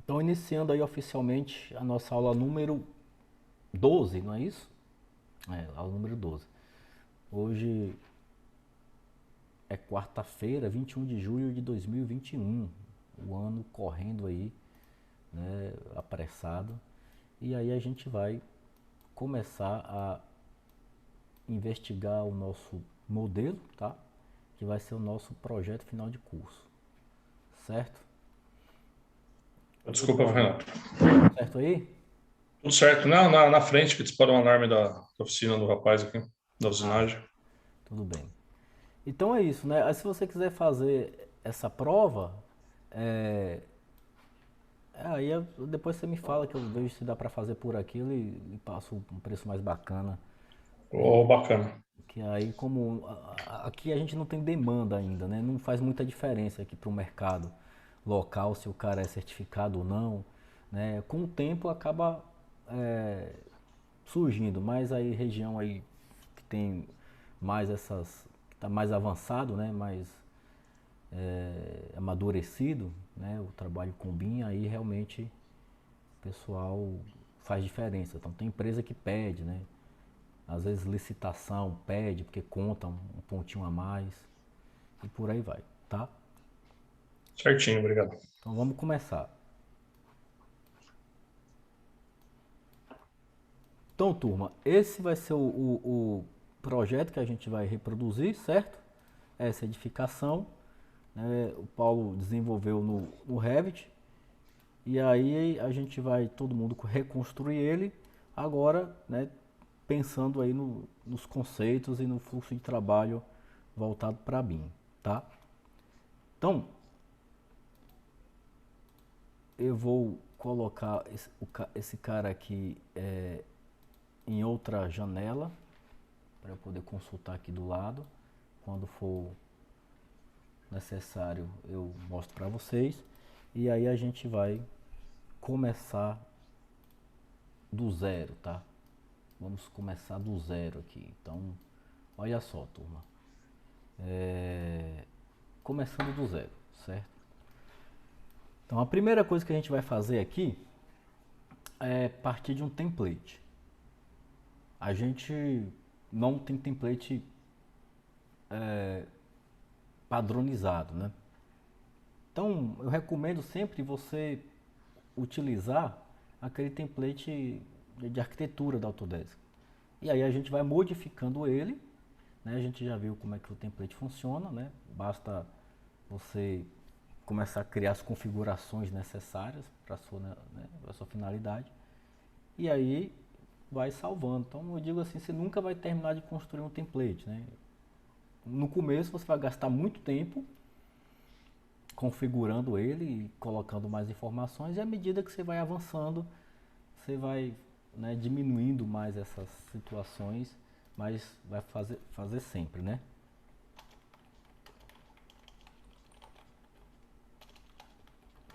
Então, iniciando aí oficialmente a nossa aula número 12, não é isso? É, aula número 12. Hoje é quarta-feira, 21 de julho de 2021. O ano correndo aí, né, apressado. E aí a gente vai começar a investigar o nosso modelo, tá? Que vai ser o nosso projeto final de curso, certo? Desculpa, Renato. Tudo certo aí? Tudo certo. Não, na frente que disparou o alarme da oficina do rapaz aqui, da Ah, usinagem. tudo bem. Então é isso, né? Aí se você quiser fazer essa prova, é, depois você me fala que eu vejo se dá para fazer por aquilo e passo um preço mais bacana. Oh, bacana. Que aí como aqui a gente não tem demanda ainda, né? Não faz muita diferença aqui para o mercado local se o cara é certificado ou não, né? Com o tempo acaba é, surgindo, mas aí região aí que tem mais essas, que tá mais avançado, né? Mais amadurecido, né? O trabalho com BIM, aí realmente o pessoal faz diferença. Então tem empresa que pede, né? Às vezes licitação pede porque conta um pontinho a mais e por aí vai, tá? Certinho, obrigado. Então vamos começar. Então, turma, esse vai ser o projeto que a gente vai reproduzir, certo? Essa edificação, né? O Paulo desenvolveu no Revit. E aí a gente vai, todo mundo reconstruir ele, agora, né, pensando aí nos conceitos e no fluxo de trabalho voltado para a BIM, tá? Então, eu vou colocar esse cara aqui em outra janela, para eu poder consultar aqui do lado. Quando for necessário, eu mostro para vocês. E aí a gente vai começar do zero, tá? Vamos começar do zero aqui. Então, olha só, turma. Começando do zero, certo? Então, a primeira coisa que a gente vai fazer aqui é partir de um template. A gente não tem template padronizado, né? Então, eu recomendo sempre você utilizar aquele template de arquitetura da Autodesk. E aí a gente vai modificando ele, né? A gente já viu como é que o template funciona, né? Basta você começar a criar as configurações necessárias para a sua, né, pra sua finalidade. E aí vai salvando. Então eu digo assim, você nunca vai terminar de construir um template, né? No começo você vai gastar muito tempo configurando ele e colocando mais informações, e à medida que você vai avançando, você vai, né, diminuindo mais essas situações, mas vai fazer sempre, né?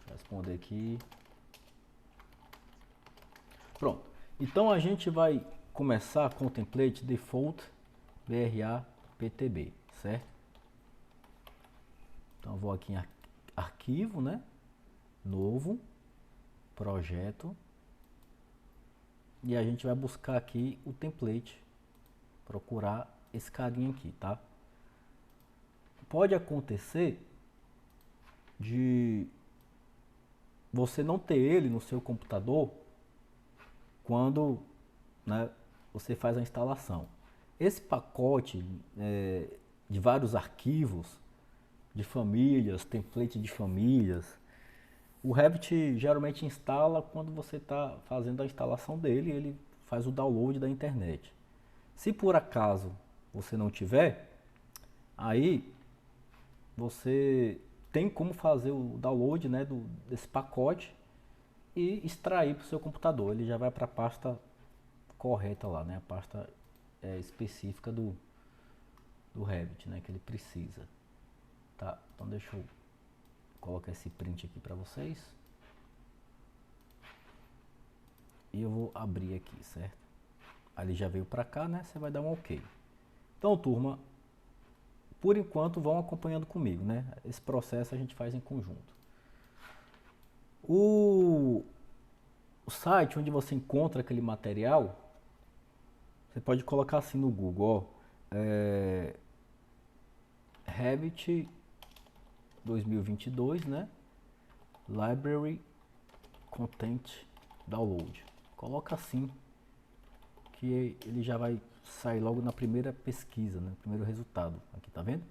Vou responder aqui. Pronto. Então a gente vai começar com o template default BRA PTB, certo? Então eu vou aqui em arquivo, né? Novo, projeto, e a gente vai buscar aqui o template, procurar esse carinha aqui, tá? Pode acontecer de você não ter ele no seu computador quando, né, você faz a instalação. Esse pacote de vários arquivos de famílias, template de famílias, o Revit geralmente instala quando você está fazendo a instalação dele, ele faz o download da internet. Se por acaso você não tiver, aí você tem como fazer o download, né, desse pacote e extrair para o seu computador. Ele já vai para a pasta correta lá, né, a pasta específica do Revit, né, que ele precisa. Tá? Então deixa eu colocar esse print aqui para vocês. E eu vou abrir aqui, certo? Ali já veio para cá, né? Você vai dar um OK. Então, turma, por enquanto vão acompanhando comigo, né? Esse processo a gente faz em conjunto. O, o site onde você encontra aquele material, você pode colocar assim no Google, ó, Revit 2022, né? Library Content Download. Coloca assim, que ele já vai sair logo na primeira pesquisa, né? Primeiro resultado. Aqui, tá vendo?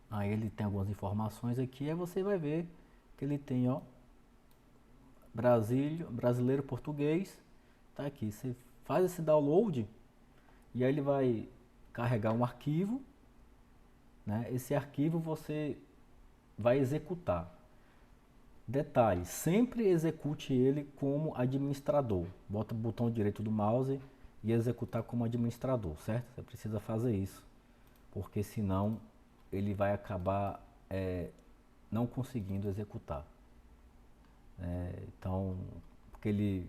Aí ele tem algumas informações aqui, aí você vai ver que ele tem, ó, brasileiro português, tá aqui. Você faz esse download e aí ele vai carregar um arquivo, né? Esse arquivo você vai executar. Detalhe, sempre execute ele como administrador. Bota o botão direito do mouse e executar como administrador, certo? Você precisa fazer isso, porque senão ele vai acabar não conseguindo executar. Então, porque ele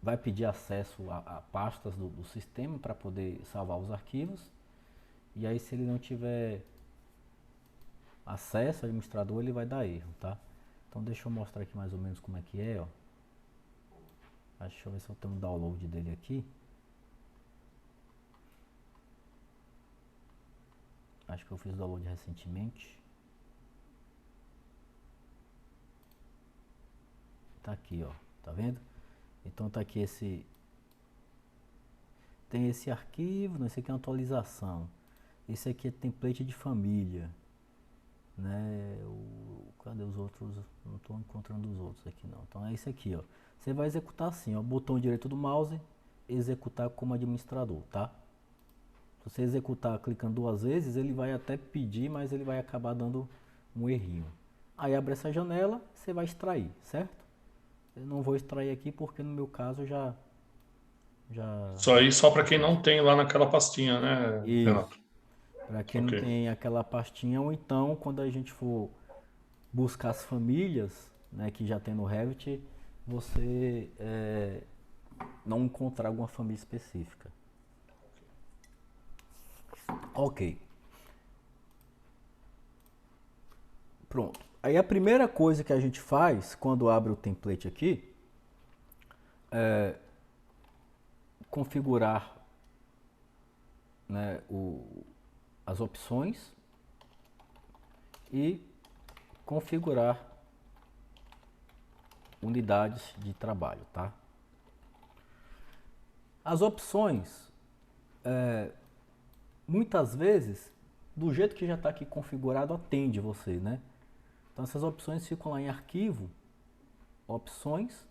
vai pedir acesso a pastas do sistema para poder salvar os arquivos. E aí, se ele não tiver acesso ao administrador, ele vai dar erro, tá? Então, deixa eu mostrar aqui mais ou menos como é que é, ó. Deixa eu ver se eu tenho um download dele aqui. Acho que eu fiz o download recentemente. Tá aqui, ó. Tá vendo? Então tá aqui tem esse arquivo, esse aqui é uma atualização. Esse aqui é template de família, né? Cadê os outros? Não estou encontrando os outros aqui não. Então é esse aqui, ó. Você vai executar assim, ó, botão direito do mouse, executar como administrador, tá? Se você executar clicando 2 vezes, ele vai até pedir, mas ele vai acabar dando um errinho. Aí abre essa janela, você vai extrair, certo? Eu não vou extrair aqui porque no meu caso já Isso aí só para quem não tem lá naquela pastinha, né, Renato? isso. Para quem não Ok. tem aquela pastinha, ou então quando a gente for buscar as famílias, né, que já tem no Revit, você não encontrar alguma família específica. Ok. Pronto. Aí a primeira coisa que a gente faz quando abre o template aqui é configurar, né, as opções e configurar unidades de trabalho, tá? As opções, muitas vezes, do jeito que já está aqui configurado, atende você, né? Então essas opções ficam lá em arquivo, opções,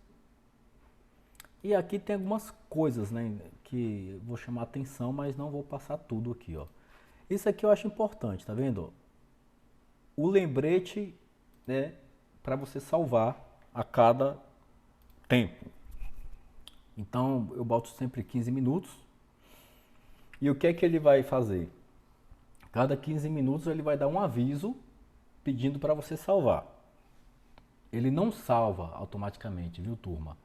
e aqui tem algumas coisas, né, que vou chamar atenção, mas não vou passar tudo aqui, ó. Isso aqui eu acho importante, tá vendo? O lembrete, né, para você salvar a cada tempo. Então eu boto sempre 15 minutos. E o que é que ele vai fazer? Cada 15 minutos ele vai dar um aviso pedindo para você salvar. Ele não salva automaticamente, viu, turma?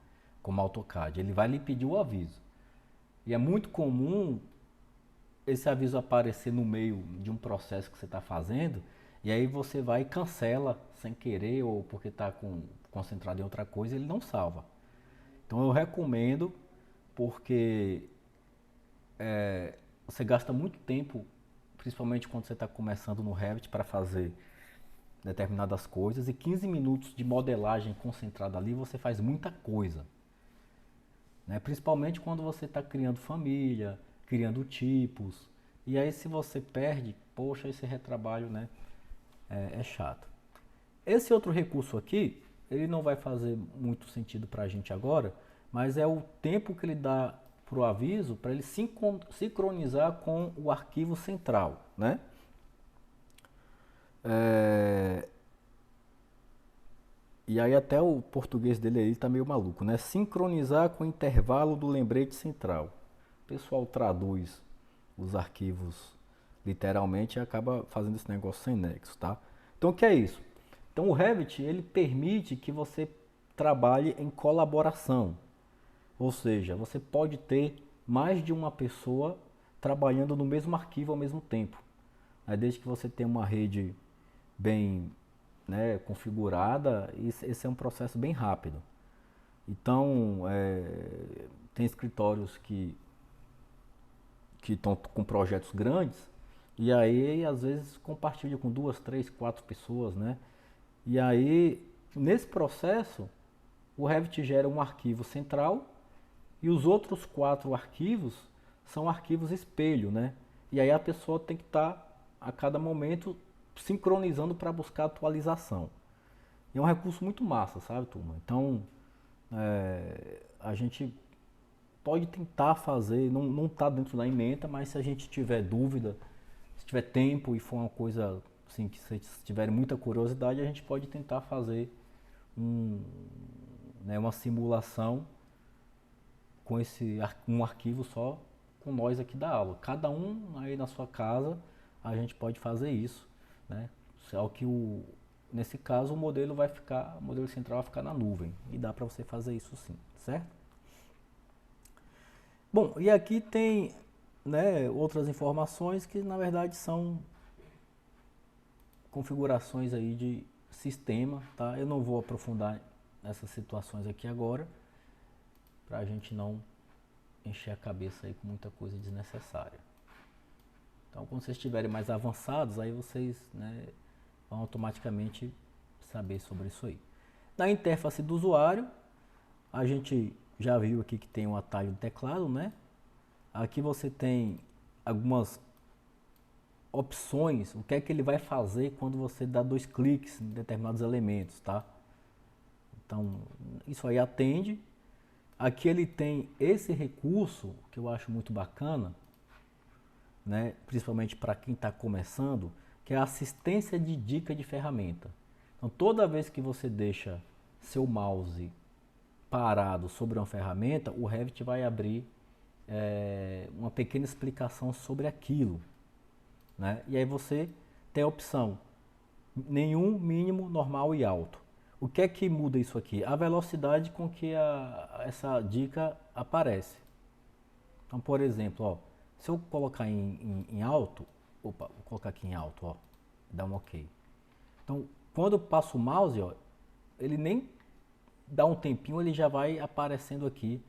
Como AutoCAD. Ele vai lhe pedir o aviso. E é muito comum esse aviso aparecer no meio de um processo que você está fazendo, e aí você vai e cancela sem querer ou porque está concentrado em outra coisa, ele não salva. Então eu recomendo, porque você gasta muito tempo, principalmente quando você está começando no Revit, para fazer determinadas coisas, e 15 minutos de modelagem concentrada ali, você faz muita coisa. Né? Principalmente quando você está criando família, criando tipos, e aí se você perde, poxa, esse retrabalho, né, é chato. Esse outro recurso aqui, ele não vai fazer muito sentido para a gente agora, mas é o tempo que ele dá para o aviso, para ele sincronizar com o arquivo central, né? E aí até o português dele aí tá meio maluco, né? Sincronizar com o intervalo do lembrete central. O pessoal traduz os arquivos literalmente e acaba fazendo esse negócio sem nexo, tá? Então o que é isso? Então o Revit, ele permite que você trabalhe em colaboração. Ou seja, você pode ter mais de uma pessoa trabalhando no mesmo arquivo ao mesmo tempo. Desde que você tenha uma rede bem, né, configurada, esse é um processo bem rápido. Então, tem escritórios que estão com projetos grandes e aí às vezes compartilha com 2, 3, 4 pessoas, né? E aí, nesse processo, o Revit gera um arquivo central e os outros 4 arquivos são arquivos espelho, né? E aí a pessoa tem que estar a cada momento sincronizando para buscar atualização. E é um recurso muito massa, sabe, turma? Então, a gente pode tentar fazer, não está dentro da ementa, mas se a gente tiver dúvida, se tiver tempo e for uma coisa assim, que vocês tiverem muita curiosidade, a gente pode tentar fazer uma simulação com um arquivo só com nós aqui da aula. Cada um aí na sua casa, a gente pode fazer isso, né? Só que nesse caso o modelo central vai ficar na nuvem e dá para você fazer isso sim, certo? Bom, e aqui tem, né, outras informações que na verdade são configurações aí de sistema, tá? Eu não vou aprofundar nessas situações aqui agora, para a gente não encher a cabeça aí com muita coisa desnecessária. Então, quando vocês estiverem mais avançados, aí vocês, né, vão automaticamente saber sobre isso aí. Na interface do usuário, a gente já viu aqui que tem um atalho de teclado, né? Aqui você tem algumas opções, o que é que ele vai fazer quando você dá 2 cliques em determinados elementos, tá? Então, isso aí atende. Aqui ele tem esse recurso, que eu acho muito bacana, né? Principalmente para quem está começando, que é a assistência de dica de ferramenta. Então, toda vez que você deixa seu mouse parado sobre uma ferramenta, o Revit vai abrir uma pequena explicação sobre aquilo, né? E aí você tem a opção nenhum, mínimo, normal e alto. O que é que muda isso aqui? A velocidade com que essa dica aparece. Então, por exemplo, ó, se eu colocar em alto, vou colocar aqui em alto, ó, dá um OK. Então, quando eu passo o mouse, ó, ele nem dá um tempinho, ele já vai aparecendo aqui,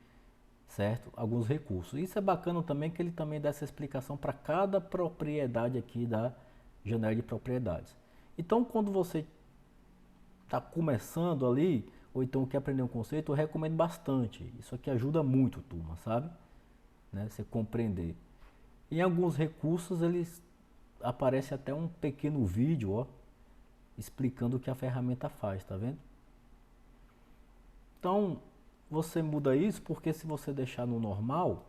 certo? Alguns recursos. Isso é bacana também, que ele também dá essa explicação para cada propriedade aqui da janela de propriedades. Então, quando você está começando ali, ou então quer aprender um conceito, eu recomendo bastante. Isso aqui ajuda muito, turma, sabe? Né? Você compreender. Em alguns recursos, eles aparece até um pequeno vídeo, ó, explicando o que a ferramenta faz, tá vendo? Então, você muda isso porque se você deixar no normal,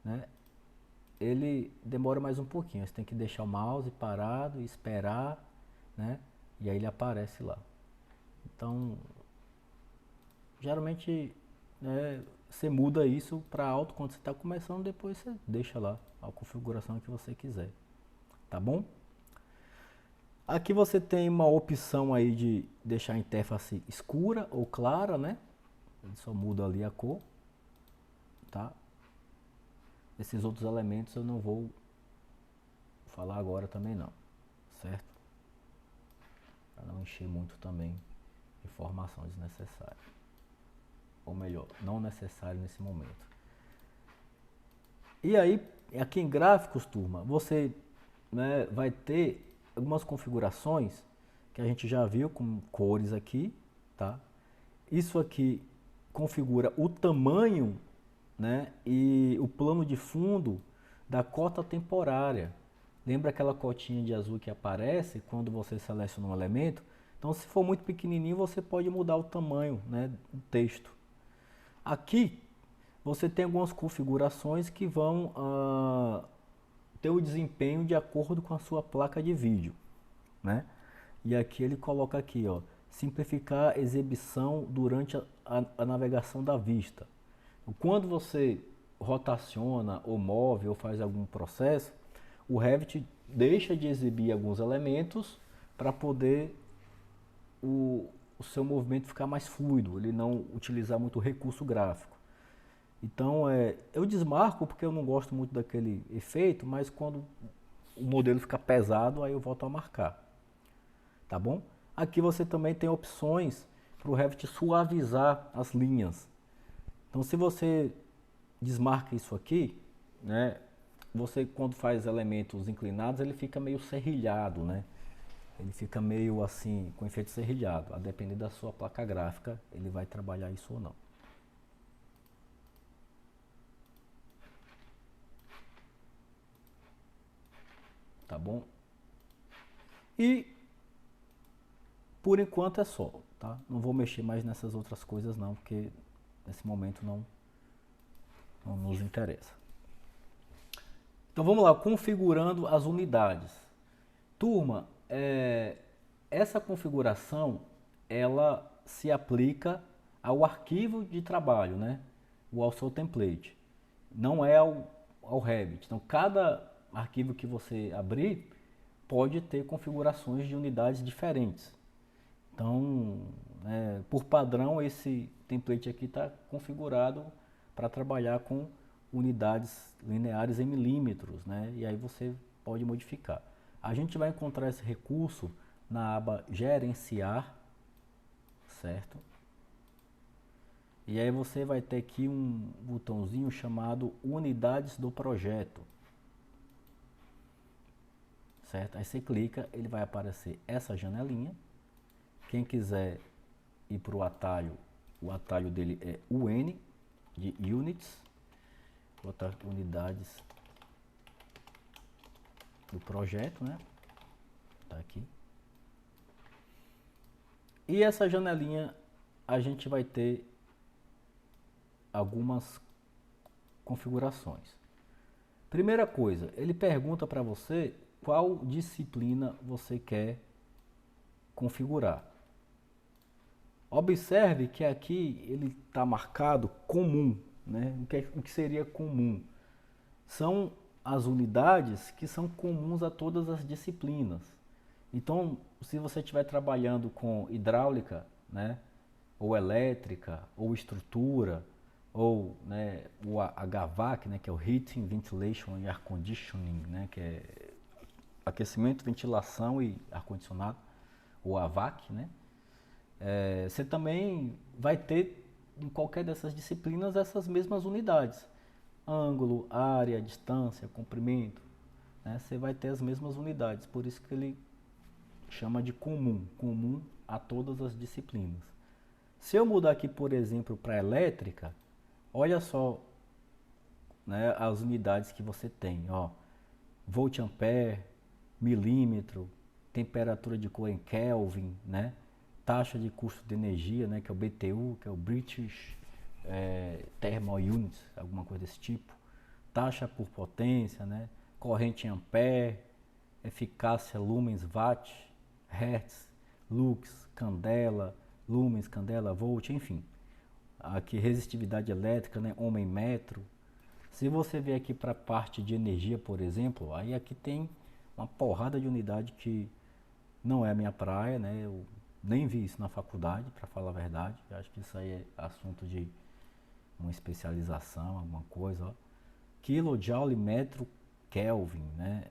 né, ele demora mais um pouquinho. Você tem que deixar o mouse parado e esperar, né, e aí ele aparece lá. Então, geralmente, né, você muda isso para alto quando você está começando, depois você deixa lá a configuração que você quiser, tá bom? Aqui você tem uma opção aí de deixar a interface escura ou clara, né? Ele só muda ali a cor, tá? Esses outros elementos eu não vou falar agora também não, certo? Para não encher muito também informação desnecessária. Ou melhor, não necessária nesse momento. E aí, aqui em gráficos, turma, você, né, vai ter algumas configurações que a gente já viu com cores aqui, tá? Isso aqui configura o tamanho, né, e o plano de fundo da cota temporária. Lembra aquela cotinha de azul que aparece quando você seleciona um elemento? Então, se for muito pequenininho, você pode mudar o tamanho, né, do texto. Aqui, você tem algumas configurações que vão ter o desempenho de acordo com a sua placa de vídeo, né? E aqui ele coloca aqui, ó, simplificar a exibição durante a navegação da vista. Quando você rotaciona ou move ou faz algum processo, o Revit deixa de exibir alguns elementos para poder o seu movimento ficar mais fluido, ele não utilizar muito recurso gráfico. Então, eu desmarco porque eu não gosto muito daquele efeito, mas quando o modelo fica pesado, aí eu volto a marcar. Tá bom? Aqui você também tem opções para o Revit suavizar as linhas. Então se você desmarca isso aqui, né, você quando faz elementos inclinados ele fica meio serrilhado, né? Ele fica meio assim com efeito serrilhado. A depender da sua placa gráfica ele vai trabalhar isso ou não. Tá bom? E por enquanto é só, tá? Não vou mexer mais nessas outras coisas não, porque nesse momento não nos interessa. Então vamos lá, configurando as unidades. Turma, essa configuração ela se aplica ao arquivo de trabalho, né? Ou ao seu template. Não é ao Revit. Então cada arquivo que você abrir pode ter configurações de unidades diferentes. Então, por padrão, esse template aqui está configurado para trabalhar com unidades lineares em milímetros, né? E aí você pode modificar. A gente vai encontrar esse recurso na aba Gerenciar, certo? E aí você vai ter aqui um botãozinho chamado Unidades do Projeto, certo? Aí você clica, ele vai aparecer essa janelinha. Quem quiser ir para o atalho dele é UN, de Units, botar unidades do projeto, né? Tá aqui. E essa janelinha a gente vai ter algumas configurações. Primeira coisa, ele pergunta para você qual disciplina você quer configurar. Observe que aqui ele está marcado comum, né? O que seria comum? São as unidades que são comuns a todas as disciplinas. Então, se você estiver trabalhando com hidráulica, né, ou elétrica, ou estrutura, ou, né, o HVAC, né, que é o Heating, Ventilation e Air Conditioning, né, que é aquecimento, ventilação e ar-condicionado, ou AVAC, né? Você também vai ter em qualquer dessas disciplinas essas mesmas unidades. Ângulo, área, distância, comprimento, né? Você vai ter as mesmas unidades, por isso que ele chama de comum, comum a todas as disciplinas. Se eu mudar aqui, por exemplo, para elétrica, olha só, né, as unidades que você tem, ó, volt ampere, milímetro, temperatura de cor em Kelvin, né? Taxa de custo de energia, né, que é o BTU, que é o British Thermal Units, alguma coisa desse tipo. Taxa por potência, né? Corrente em ampere, eficácia lumens watt, hertz, lux, candela, lumens, candela, volt, enfim. Aqui resistividade elétrica, né, ohm em metro. Se você vier aqui para a parte de energia, por exemplo, aí aqui tem uma porrada de unidade que não é a minha praia, né? Eu nem vi isso na faculdade, para falar a verdade. Eu acho que isso aí é assunto de uma especialização, alguma coisa. Ó. Kilojoule metro Kelvin, né?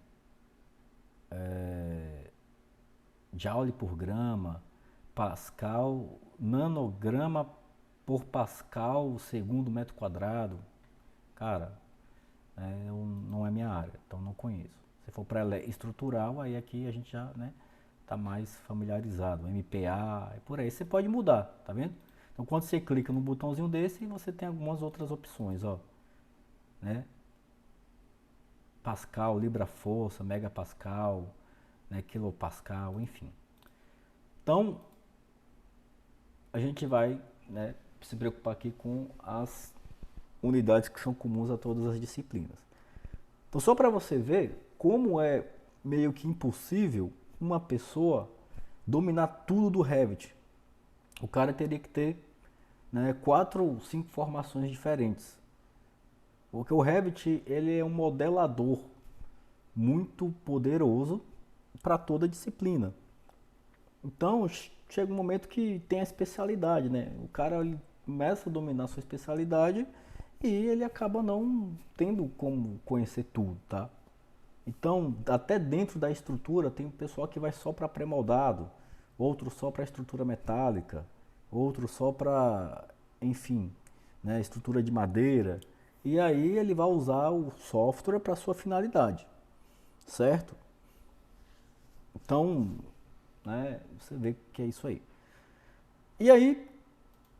Joule por grama, Pascal, nanograma por Pascal segundo metro quadrado. Cara, não é minha área, então não conheço. Se for para estrutural, aí aqui a gente já, né, tá mais familiarizado. MPA, e por aí você pode mudar, tá vendo? Então quando você clica no botãozinho desse, você tem algumas outras opções, ó, né? Pascal, Libra Força, Megapascal, né, Quilopascal, enfim. Então a gente vai, né, se preocupar aqui com as unidades que são comuns a todas as disciplinas. Então só para você ver como é meio que impossível uma pessoa dominar tudo do Revit. O cara teria que ter, né, 4 ou 5 formações diferentes. Porque o Revit ele é um modelador muito poderoso para toda disciplina. Então chega um momento que tem a especialidade, né? O cara ele começa a dominar a sua especialidade e ele acaba não tendo como conhecer tudo, tá? Então, até dentro da estrutura tem um pessoal que vai só para pré-moldado, outro só para estrutura metálica, outro só para, enfim, né, estrutura de madeira. E aí ele vai usar o software para sua finalidade, certo? Então, né, você vê que é isso aí. E aí,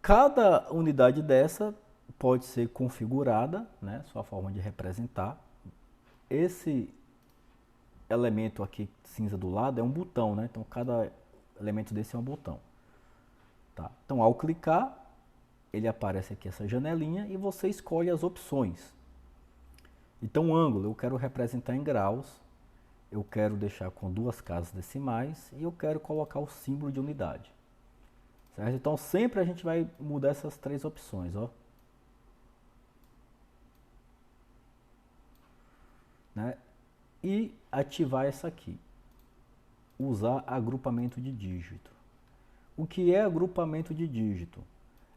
cada unidade dessa pode ser configurada, né, sua forma de representar. Esse elemento aqui cinza do lado é um botão, né? Então cada elemento desse é um botão. Tá? Então ao clicar, ele aparece aqui essa janelinha e você escolhe as opções. Então o ângulo eu quero representar em graus, eu quero deixar com 2 casas decimais e eu quero colocar o símbolo de unidade. Certo? Então sempre a gente vai mudar essas 3 opções, ó. Né? E ativar essa aqui, usar agrupamento de dígito. O que é agrupamento de dígito?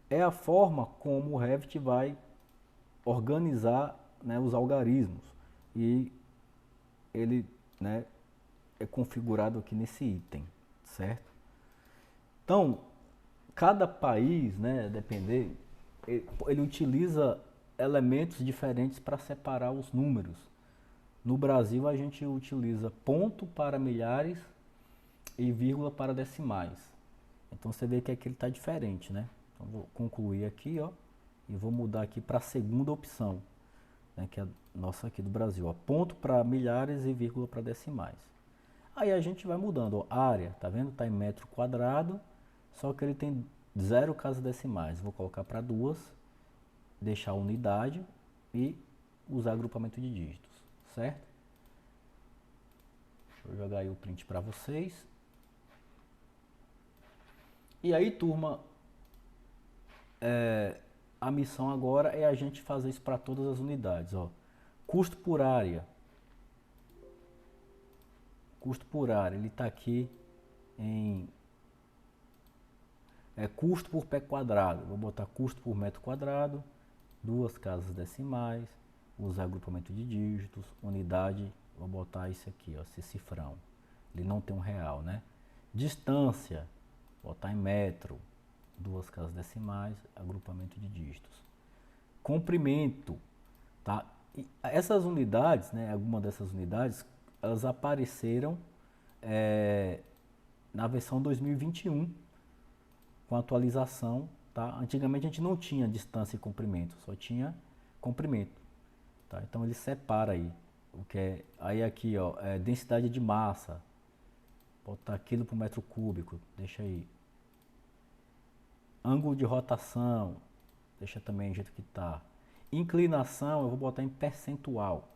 É a forma como o Revit vai organizar, né, os algarismos e ele, né, é configurado aqui nesse item, certo? Então, cada país, né, depender, ele utiliza elementos diferentes para separar os números. No Brasil, a gente utiliza ponto para milhares e vírgula para decimais. Então, você vê que aqui ele está diferente, né? Então, vou concluir aqui, ó, e vou mudar aqui para a segunda opção, né, que é a nossa aqui do Brasil, ó, ponto para milhares e vírgula para decimais. Aí a gente vai mudando, ó, área, tá vendo? Está em metro quadrado, só que ele tem 0 casas decimais. Vou colocar para 2, deixar a unidade e usar agrupamento de dígitos, certo? Deixa eu jogar aí o print para vocês. E aí, turma, a missão agora é a gente fazer isso para todas as unidades, ó. Custo por área. Custo por área, ele está aqui em custo por pé quadrado. Vou botar custo por metro quadrado, 2 casas decimais, usar agrupamento de dígitos, unidade, vou botar isso aqui, ó, esse cifrão. Ele não tem um real, né? Distância, botar em metro, 2 casas decimais, agrupamento de dígitos. Comprimento, tá? E essas unidades, né, alguma dessas unidades, elas apareceram na versão 2021, com atualização, tá? Antigamente a gente não tinha distância e comprimento, só tinha comprimento, tá? Então ele separa aí, o que é, aí aqui, ó, densidade de massa, botar quilo por metro cúbico, deixa aí. Ângulo de rotação, deixa também do jeito que tá. Inclinação eu vou botar em percentual,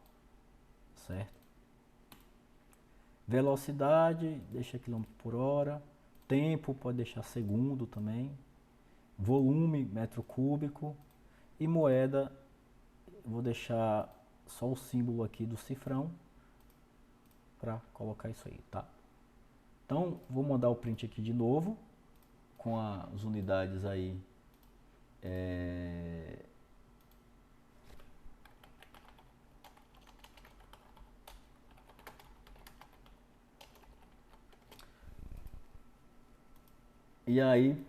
certo? Velocidade, deixa quilômetro por hora. Tempo, pode deixar segundo também. Volume, metro cúbico. E moeda, vou deixar só o símbolo aqui do cifrão para colocar isso aí, tá? Então, vou mandar o print aqui de novo, com as unidades aí. E aí,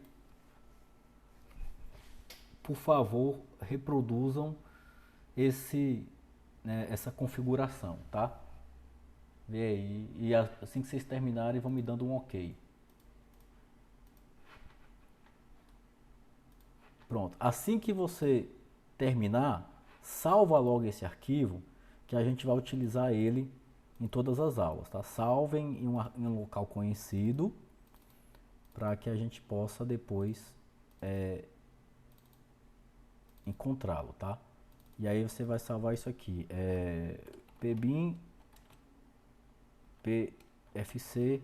por favor, reproduzam essa configuração, tá? Vê aí, e assim que vocês terminarem, vão me dando um ok. Pronto, assim que você terminar, salva logo esse arquivo, que a gente vai utilizar ele em todas as aulas, tá? Salvem em um local conhecido, para que a gente possa depois encontrá-lo, tá? E aí você vai salvar isso aqui, pbin pfc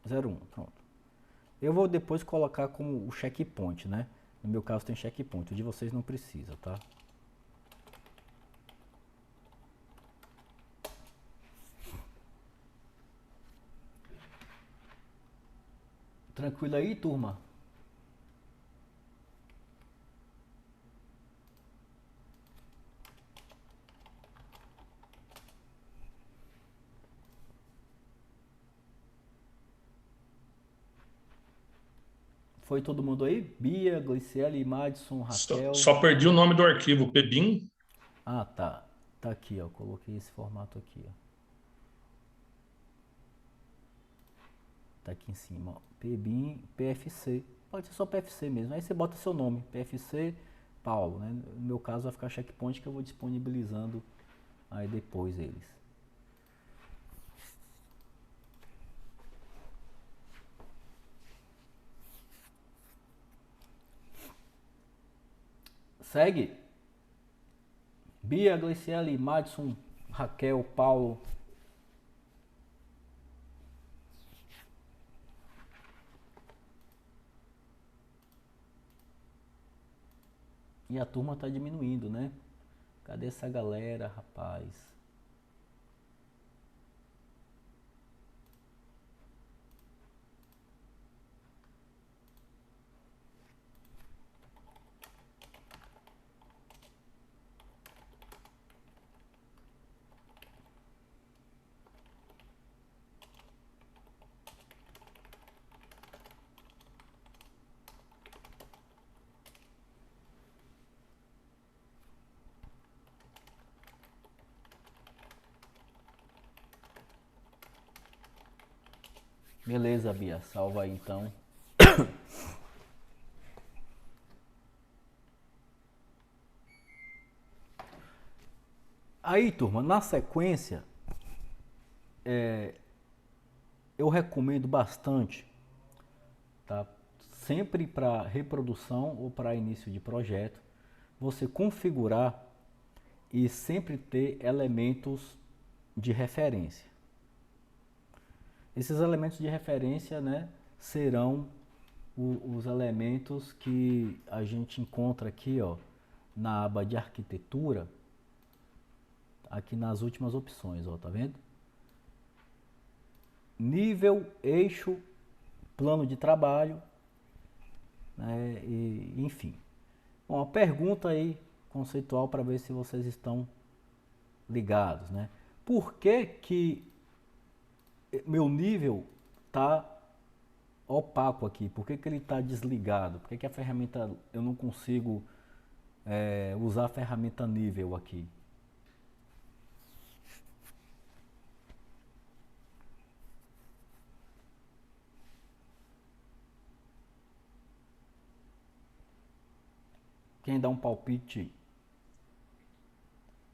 01, pronto. Eu vou depois colocar como o checkpoint, né? No meu caso tem checkpoint, o de vocês não precisa, tá? Tranquilo aí, turma? Foi todo mundo aí? Bia, Gliciele, Madison, Raquel. Só perdi o nome do arquivo, Pebin. Ah, tá. Tá aqui, ó. Coloquei esse formato aqui, ó. Tá aqui em cima, ó. Pbin, PFC. Pode ser só PFC mesmo. Aí você bota seu nome, PFC Paulo, né? No meu caso vai ficar checkpoint que eu vou disponibilizando aí depois eles. Segue. Bia, Gliciele, Madison, Raquel, Paulo. E a turma tá diminuindo, né? Cadê essa galera, rapaz? Beleza, Bia, salva aí então. Aí, turma, na sequência, eu recomendo bastante, tá? Sempre para reprodução ou para início de projeto, você configurar e sempre ter elementos de referência. Esses elementos de referência, né, serão os elementos que a gente encontra aqui, ó, na aba de arquitetura, aqui nas últimas opções, ó, tá vendo? Nível, eixo, plano de trabalho, né, e, enfim. Bom, a pergunta aí conceitual para ver se vocês estão ligados, né? Por que que meu nível tá opaco aqui? Por que que ele está desligado? Por que que a ferramenta, eu não consigo usar a ferramenta nível aqui? Quem dá um palpite?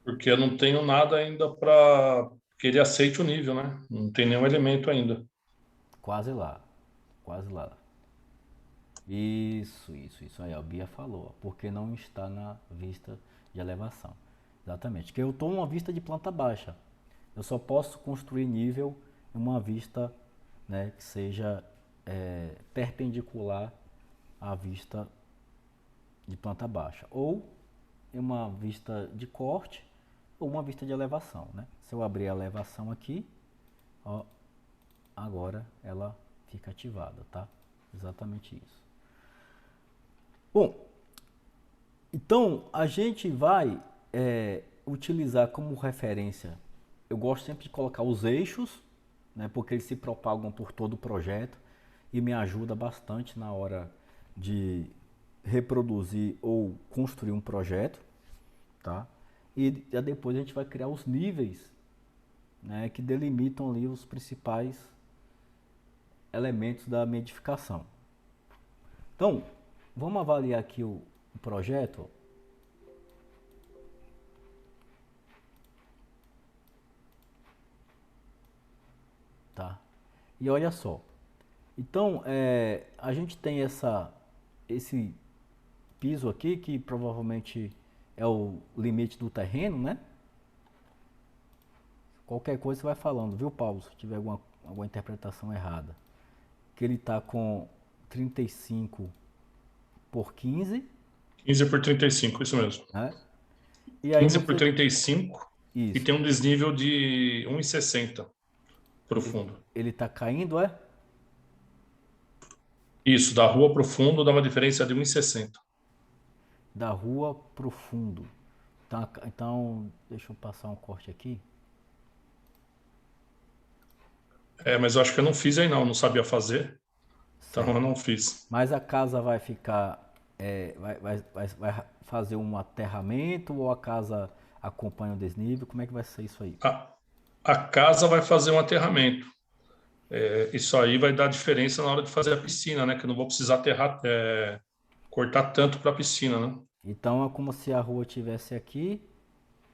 Porque eu não tenho nada ainda para que ele aceite o nível, né? Não tem nenhum elemento ainda. Quase lá, quase lá. Isso aí, a Bia falou, ó, porque não está na vista de elevação. Exatamente, que eu estou numa vista de planta baixa. Eu só posso construir nível em uma vista, né, que seja perpendicular à vista de planta baixa, ou em uma vista de corte, ou uma vista de elevação, né? Se eu abrir a elevação aqui, ó, agora ela fica ativada, tá? Exatamente isso. Bom, então a gente vai utilizar como referência, eu gosto sempre de colocar os eixos, né, porque eles se propagam por todo o projeto e me ajuda bastante na hora de reproduzir ou construir um projeto, tá? E depois a gente vai criar os níveis, né, que delimitam ali os principais elementos da minha edificação. Então, vamos avaliar aqui o projeto. Tá? E olha só. Então, a gente tem esse piso aqui, que provavelmente é o limite do terreno, né? Qualquer coisa você vai falando, viu, Paulo? Se tiver alguma interpretação errada. Que ele está com 35 por 15, 15 por 35, isso mesmo. né? E aí 15 por você... 35 e Isso. tem um desnível de 1,60 profundo. Ele está caindo, é? Isso, da rua pro fundo dá uma diferença de 1,60. Da rua pro fundo. Então, deixa eu passar um corte aqui. Mas eu acho que eu não fiz aí não sabia fazer. Então Certo. eu não fiz. Mas a casa vai ficar, vai fazer um aterramento ou a casa acompanha o desnível? Como é que vai ser isso aí? A, a casa vai fazer um aterramento. Isso aí vai dar diferença na hora de fazer a piscina, né? Que eu não vou precisar cortar tanto para a piscina, né? Então é como se a rua tivesse aqui,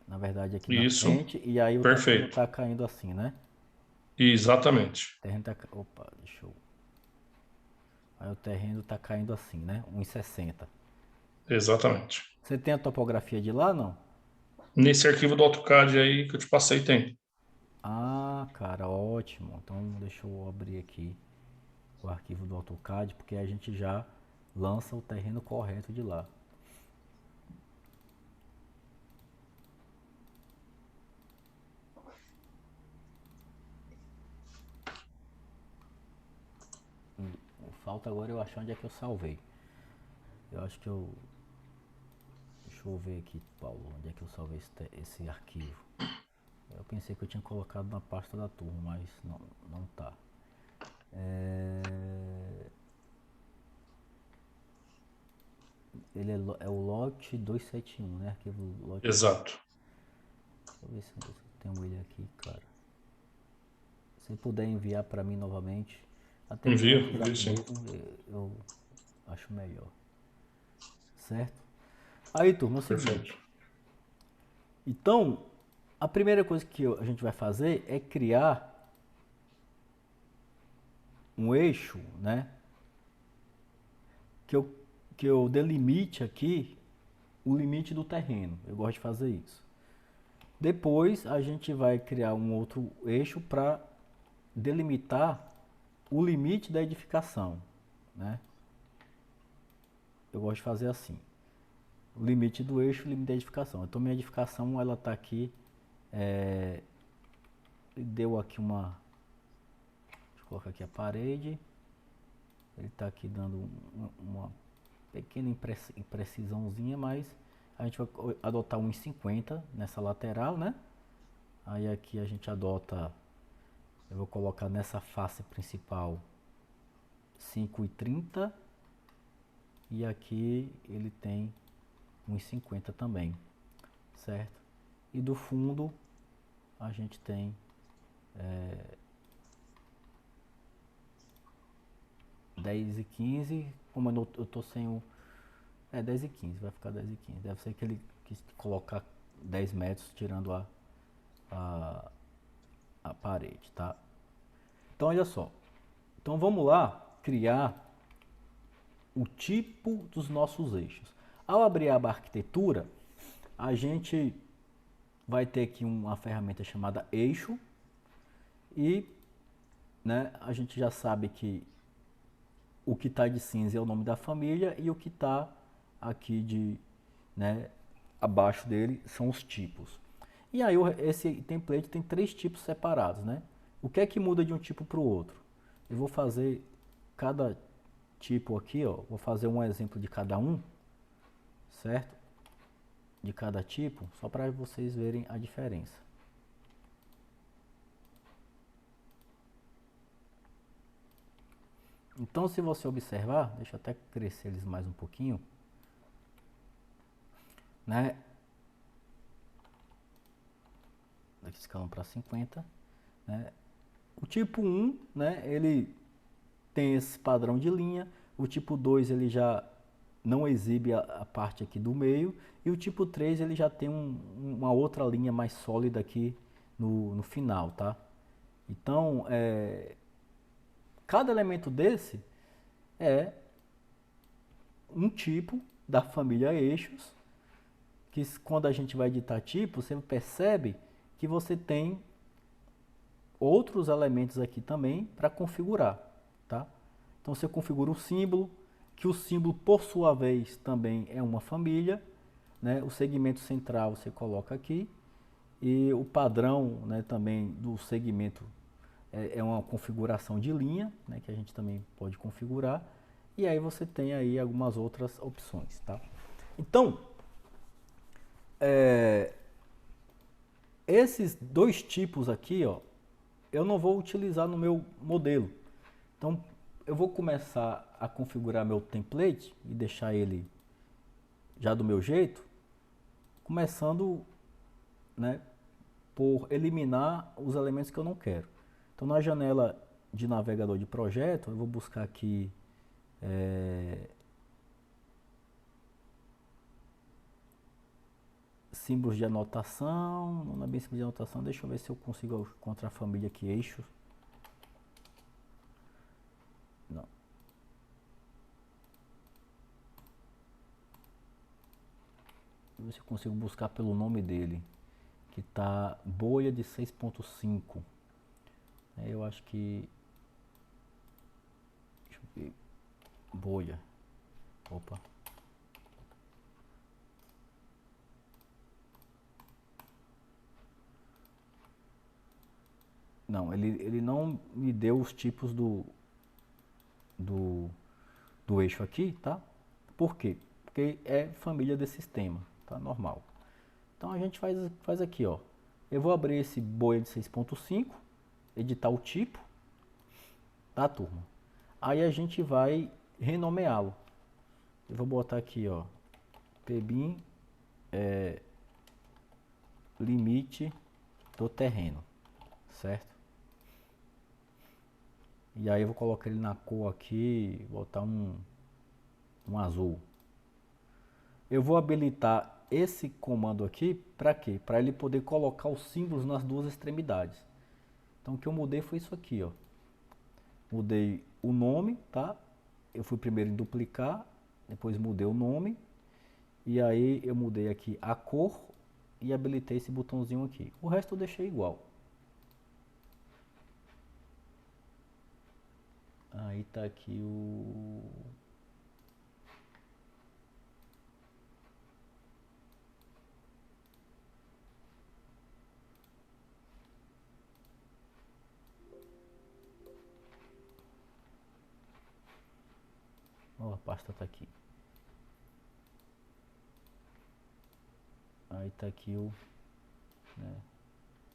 na verdade aqui na Isso, frente, e aí o terreno perfeito. tá caindo assim, né? Exatamente. O terreno tá, opa, deixa eu. Aí o terreno tá caindo assim, né? 1,60. Exatamente. Você tem a topografia de lá, não? Nesse arquivo do AutoCAD aí que eu te passei tem. Ah, cara, ótimo. Então deixa eu abrir aqui o arquivo do AutoCAD, porque a gente já lança o terreno correto de lá. Falta agora eu achar onde é que eu salvei. Eu acho que eu. Deixa eu ver aqui, Paulo, onde é que eu salvei esse arquivo. Eu pensei que eu tinha colocado na pasta da turma, mas não tá. É, ele é o lote 271, né? Arquivo lote. Exato. Deixa eu ver se eu tenho ele aqui, cara. Se puder enviar para mim novamente, até pelo Envio, envio WhatsApp sim. mesmo, eu acho melhor. Certo? Aí, turma, é o Perfeito. seguinte. Então, a primeira coisa que a gente vai fazer é criar um eixo, né? Que eu, que eu delimite aqui o limite do terreno. Eu gosto de fazer isso. Depois a gente vai criar um outro eixo para delimitar o limite da edificação, né? Eu gosto de fazer assim. O limite do eixo, o limite da edificação. Então minha edificação ela está aqui, deu aqui uma, deixa eu colocar aqui a parede. Ele está aqui dando uma pequena imprecisãozinha, mas a gente vai adotar 1,50 nessa lateral, né? Aí aqui a gente adota, eu vou colocar nessa face principal 5,30 e aqui ele tem 1,50 também, certo? E do fundo a gente tem 10,15, como eu tô sem o. 10,15, vai ficar 10,15. Deve ser que ele quis colocar 10 metros tirando a, a parede, tá? Então olha só. Então vamos lá criar o tipo dos nossos eixos. Ao abrir a aba arquitetura, a gente vai ter aqui uma ferramenta chamada eixo e, né, a gente já sabe que o que está de cinza é o nome da família e o que está aqui de, né, abaixo dele são os tipos. E aí esse template tem 3 tipos separados, né? O que é que muda de um tipo para o outro? Eu vou fazer cada tipo aqui, ó, vou fazer um exemplo de cada um, certo? De cada tipo, só para vocês verem a diferença. Então, se você observar, deixa eu até crescer eles mais um pouquinho, né? Daqui escalão para 50, né? O tipo 1, né, ele tem esse padrão de linha, o tipo 2 ele já não exibe a parte aqui do meio, e o tipo 3 ele já tem uma outra linha mais sólida aqui no final, tá? Então, cada elemento desse é um tipo da família eixos, que quando a gente vai editar tipo, você percebe que você tem outros elementos aqui também para configurar, tá? Então você configura o símbolo, que o símbolo por sua vez também é uma família, né? O segmento central você coloca aqui e o padrão, né, também do segmento é uma configuração de linha, né, que a gente também pode configurar. E aí você tem aí algumas outras opções, tá? Então, esses dois tipos aqui, ó, eu não vou utilizar no meu modelo. Então, eu vou começar a configurar meu template e deixar ele já do meu jeito, começando, né, por eliminar os elementos que eu não quero. Então na janela de navegador de projeto, eu vou buscar aqui símbolos de anotação, não é bem símbolo de anotação, deixa eu ver se eu consigo encontrar a família aqui, eixos. Não. Ver se eu consigo buscar pelo nome dele, que tá boia de 6.5. Eu acho que, deixa eu ver, boia, opa, não, ele não me deu os tipos do, do eixo aqui, tá? Por quê? Porque é família de sistema, tá? Normal. Então a gente faz aqui, ó. Eu vou abrir esse boia de 6.5, editar o tipo, tá, turma? Aí a gente vai renomeá-lo. Eu vou botar aqui, ó, pbin limite do terreno, certo? E aí eu vou colocar ele na cor aqui, botar um azul. Eu vou habilitar esse comando aqui para quê? Para ele poder colocar os símbolos nas duas extremidades. Então o que eu mudei foi isso aqui, ó. Mudei o nome, tá? Eu fui primeiro em duplicar, depois mudei o nome e aí eu mudei aqui a cor e habilitei esse botãozinho aqui. O resto eu deixei igual. Aí tá aqui o... Ó, a pasta tá aqui. Aí tá aqui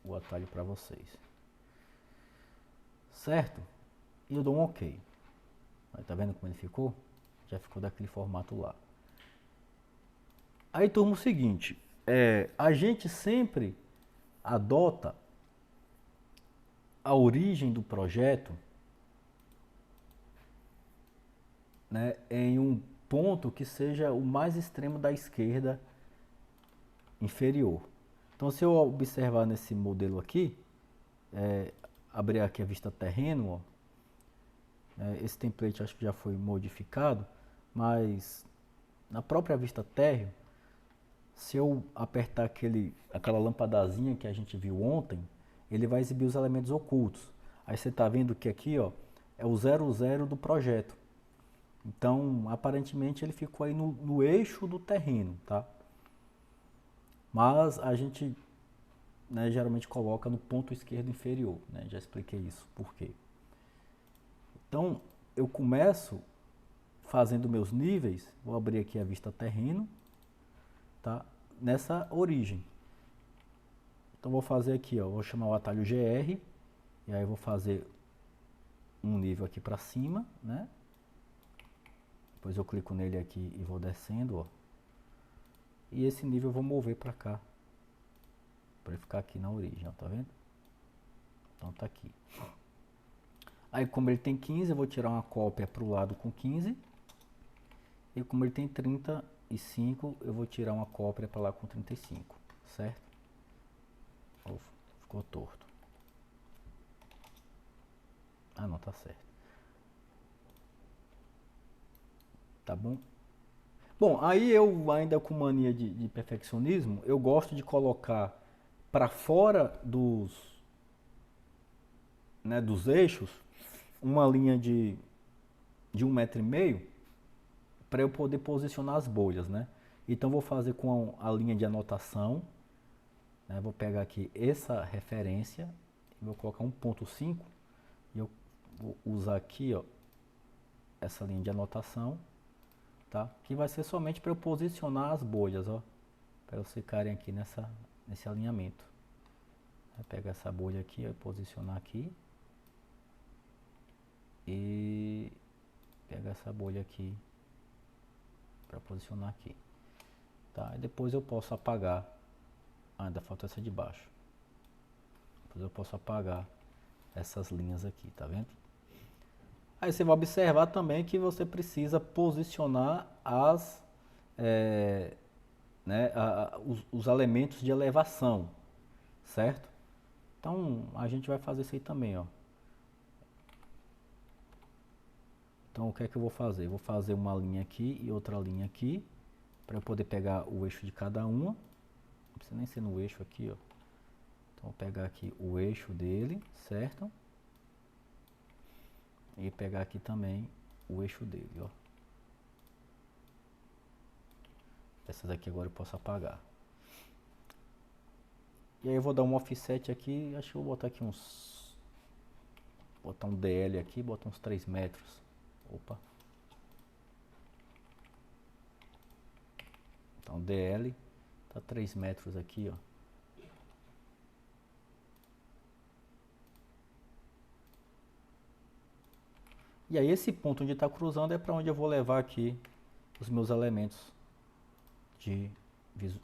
o atalho para vocês. Certo? E eu dou um OK. Aí tá vendo como ele ficou? Já ficou daquele formato lá. Aí turma, o seguinte, a gente sempre adota a origem do projeto, né, em um ponto que seja o mais extremo da esquerda inferior. Então se eu observar nesse modelo aqui, abrir aqui a vista terreno, ó, esse template acho que já foi modificado, mas na própria vista térreo, se eu apertar aquela lampadazinha que a gente viu ontem, ele vai exibir os elementos ocultos. Aí você está vendo que aqui, ó, é o 00 do projeto. Então, aparentemente ele ficou aí no eixo do terreno, tá? Mas a gente, né, geralmente coloca no ponto esquerdo inferior, né? Já expliquei isso, por quê. Então, eu começo fazendo meus níveis, vou abrir aqui a vista terreno, tá? Nessa origem. Então vou fazer aqui, ó, vou chamar o atalho GR, e aí vou fazer um nível aqui para cima, né? Depois eu clico nele aqui e vou descendo, ó. E esse nível eu vou mover para cá, para ele ficar aqui na origem, ó, tá vendo? Então tá aqui. Aí como ele tem 15, eu vou tirar uma cópia para o lado com 15. E como ele tem 35, eu vou tirar uma cópia para lá com 35, certo? Oh, ficou torto. Ah, não, tá certo. Tá bom? Bom, aí eu ainda com mania de perfeccionismo, eu gosto de colocar para fora dos eixos uma linha de 1,5 m para eu poder posicionar as bolhas, né? Então vou fazer com a linha de anotação, né? Vou pegar aqui essa referência, vou colocar 1,5 e eu vou usar aqui, ó, essa linha de anotação, tá? Que vai ser somente para eu posicionar as bolhas, ó, para elas ficarem aqui nesse alinhamento. Vou pegar essa bolha aqui, ó, e posicionar aqui. E pegar essa bolha aqui para posicionar aqui, tá? E depois eu posso apagar, ainda falta essa de baixo. Depois eu posso apagar essas linhas aqui, tá vendo? Aí você vai observar também que você precisa posicionar os elementos de elevação, certo? Então a gente vai fazer isso aí também, ó. Então o que é que eu vou fazer? Eu vou fazer uma linha aqui e outra linha aqui, para eu poder pegar o eixo de cada uma. Não precisa nem ser no eixo aqui, ó. Então vou pegar aqui o eixo dele, certo? E pegar aqui também o eixo dele, ó. Essas aqui agora eu posso apagar. E aí eu vou dar um offset aqui, acho que eu vou botar aqui botar um DL aqui, botar uns 3 metros. Opa. Então DL tá 3 metros aqui, ó. E aí esse ponto onde está cruzando é para onde eu vou levar aqui os meus elementos de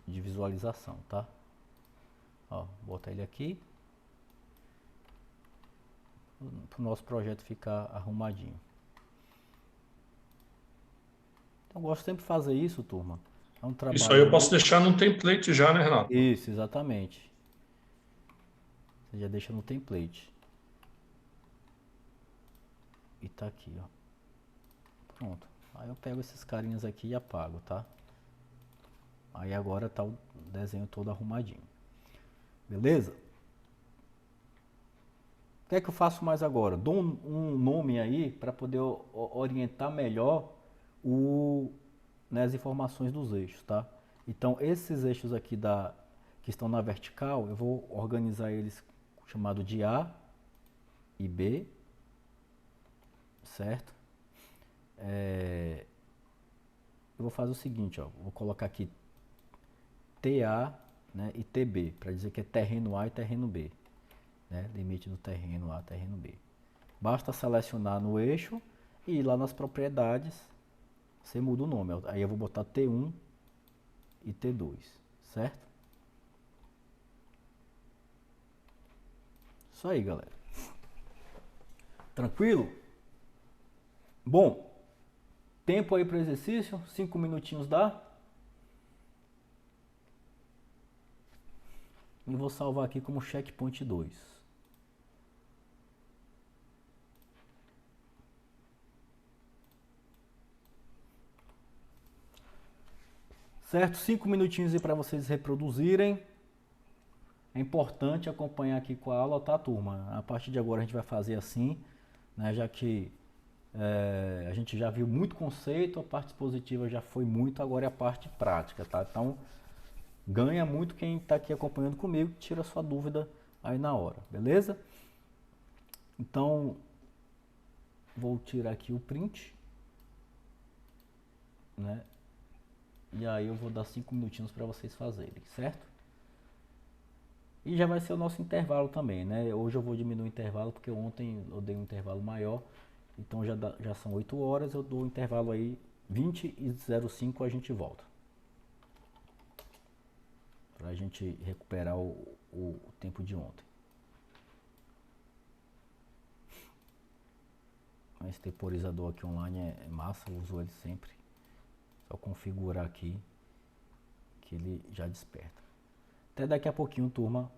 visualização, tá? Ó, botar ele aqui para o nosso projeto ficar arrumadinho. Então, eu gosto sempre de fazer isso, turma. É um trabalho. Isso aí eu posso deixar no template já, né, Renato? Isso, exatamente. Você já deixa no template. E tá aqui, ó. Pronto. Aí eu pego esses carinhas aqui e apago, tá? Aí agora tá o desenho todo arrumadinho. Beleza? O que é que eu faço mais agora? Dou um nome aí para poder orientar melhor as informações dos eixos, tá? Então esses eixos aqui que estão na vertical, eu vou organizar eles chamado de A e B, certo? Eu vou fazer o seguinte, ó, vou colocar aqui TA, né, e TB, para dizer que é terreno A e terreno B. Né, limite do terreno A, terreno B. Basta selecionar no eixo e ir lá nas propriedades, você muda o nome. Aí eu vou botar T1 e T2, certo? Isso aí, galera. Tranquilo? Bom, tempo aí para o exercício, 5 minutinhos dá? E vou salvar aqui como checkpoint 2. Certo? 5 minutinhos aí para vocês reproduzirem. É importante acompanhar aqui com a aula, tá, turma? A partir de agora a gente vai fazer assim, né? Já que a gente já viu muito conceito, a parte expositiva já foi muito, agora é a parte prática, tá? Então, ganha muito quem está aqui acompanhando comigo, tira sua dúvida aí na hora, beleza? Então, vou tirar aqui o print, né? E aí eu vou dar 5 minutinhos para vocês fazerem, certo? E já vai ser o nosso intervalo também, né? Hoje eu vou diminuir o intervalo porque ontem eu dei um intervalo maior. Então já são 8 horas, eu dou um intervalo aí 20h05 a gente volta. Pra gente recuperar o tempo de ontem. Esse temporizador aqui online é massa, eu uso ele sempre. Só configurar aqui que ele já desperta. Até daqui a pouquinho, turma.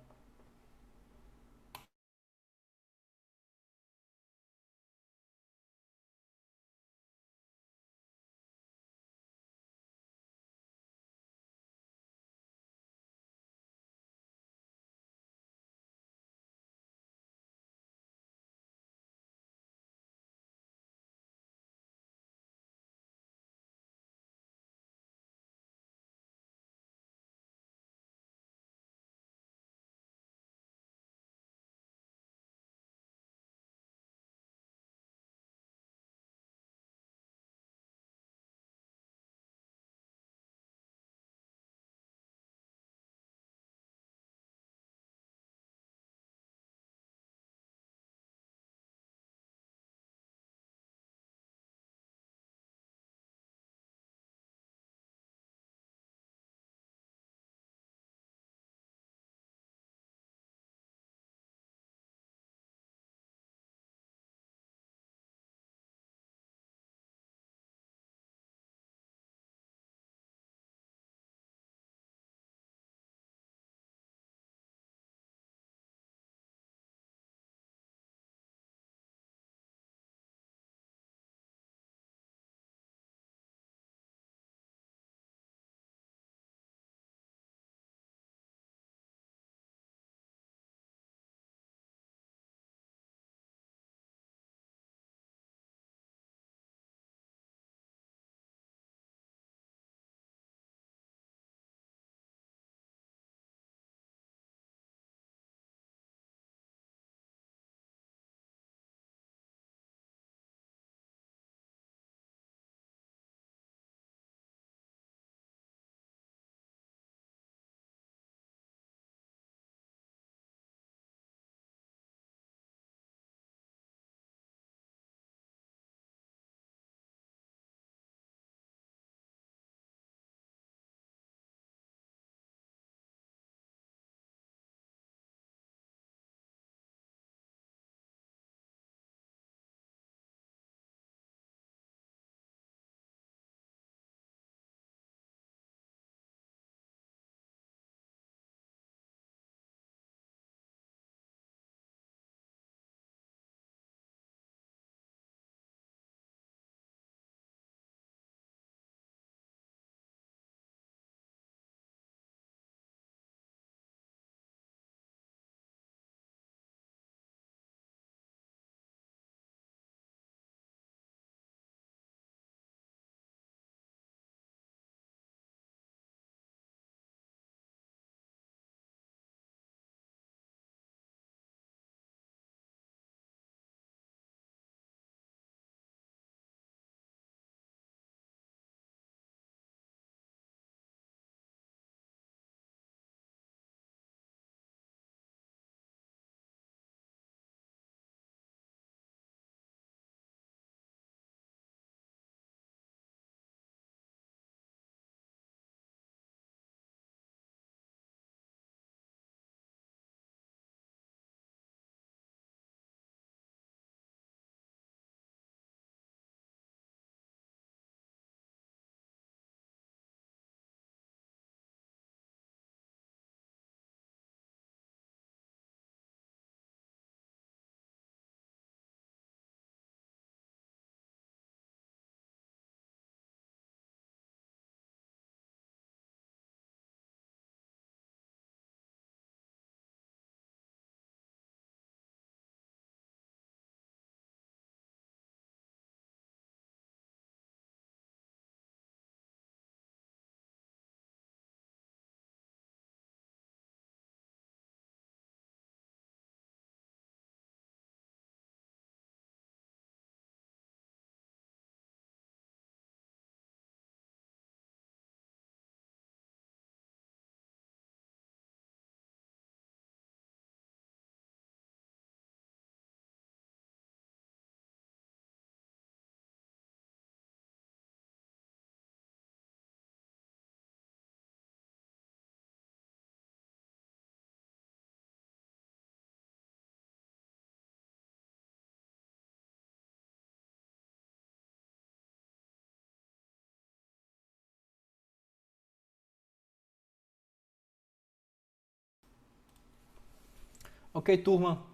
Ok, turma?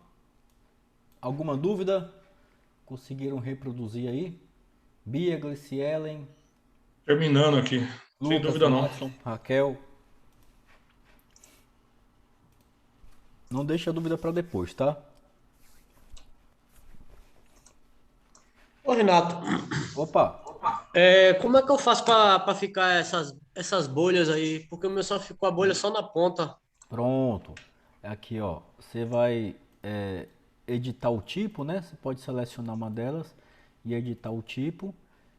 Alguma dúvida? Conseguiram reproduzir aí? Bia, Glicielen, Terminando aqui, sem Lucas, dúvida não. Madison, Raquel. Não deixa a dúvida para depois, tá? Ô, Renato, Opa, como é que eu faço para ficar essas bolhas aí? Porque o meu só ficou a bolha só na ponta. pronto. Aqui, ó. Você vai editar o tipo, né? Você pode selecionar uma delas e editar o tipo.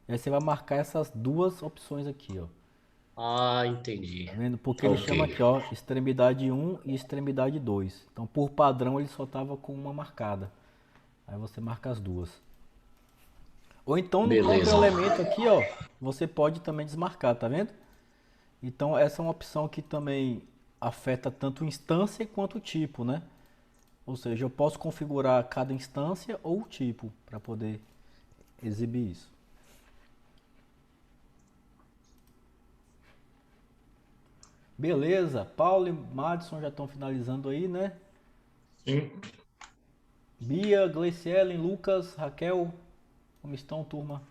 E aí você vai marcar essas duas opções aqui, ó. Ah, entendi. Tá vendo? Porque ele Ok. chama aqui, ó, extremidade um e extremidade 2. Então, por padrão, ele só tava com uma marcada. Aí você marca as duas. Ou então, no próprio Beleza. elemento aqui, ó, você pode também desmarcar, tá vendo? Então, essa é uma opção que também afeta tanto instância quanto o tipo, né? Ou seja, eu posso configurar cada instância ou o tipo para poder exibir isso. Beleza, Paulo e Madison já estão finalizando aí, né? Sim. Bia, Gleicielen, Lucas, Raquel, como estão, turma?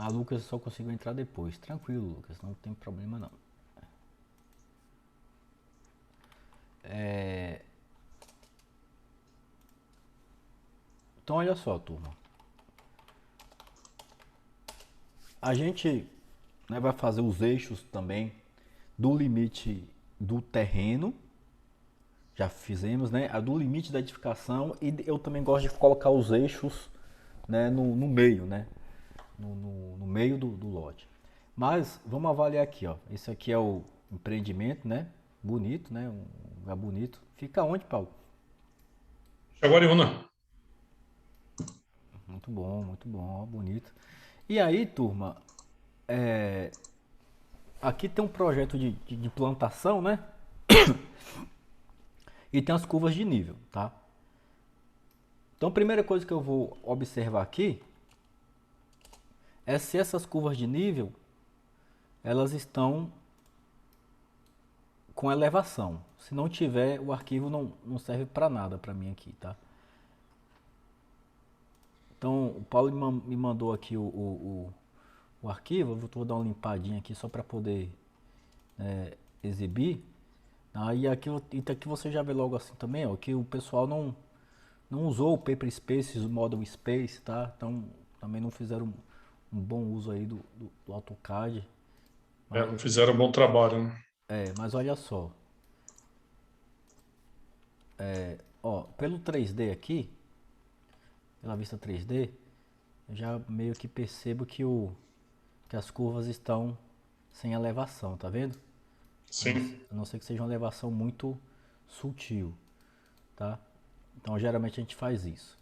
Ah, Lucas só conseguiu entrar depois. Tranquilo, Lucas, não tem problema não. Então, olha só, turma. A gente, né, vai fazer os eixos também do limite do terreno. Já fizemos, né? A do limite da edificação. E eu também gosto de colocar os eixos, né, no meio, né? No meio do lote. Mas vamos avaliar aqui, ó. Esse aqui é o empreendimento, né? Bonito, né? Um lugar bonito. Fica onde, Paulo? Jaguariúna. Muito bom, ó, bonito. E aí, turma, aqui tem um projeto de plantação, né? E tem as curvas de nível, tá? Então, a primeira coisa que eu vou observar aqui é se essas curvas de nível elas estão com elevação. Se não tiver, o arquivo não serve para nada para mim aqui, tá? Então, o Paulo me mandou aqui o arquivo. Eu vou dar uma limpadinha aqui só para poder exibir. Aí aqui você já vê logo assim também, ó, que o pessoal não usou o Paper Spaces, o Model Space, tá? Então também não fizeram um bom uso aí do AutoCAD. Não fizeram um bom trabalho, né? Mas olha só, ó, pelo 3D aqui, pela vista 3D, eu já meio que percebo que as curvas estão sem elevação, tá vendo? Sim. A não ser que seja uma elevação muito sutil, tá? Então geralmente a gente faz isso.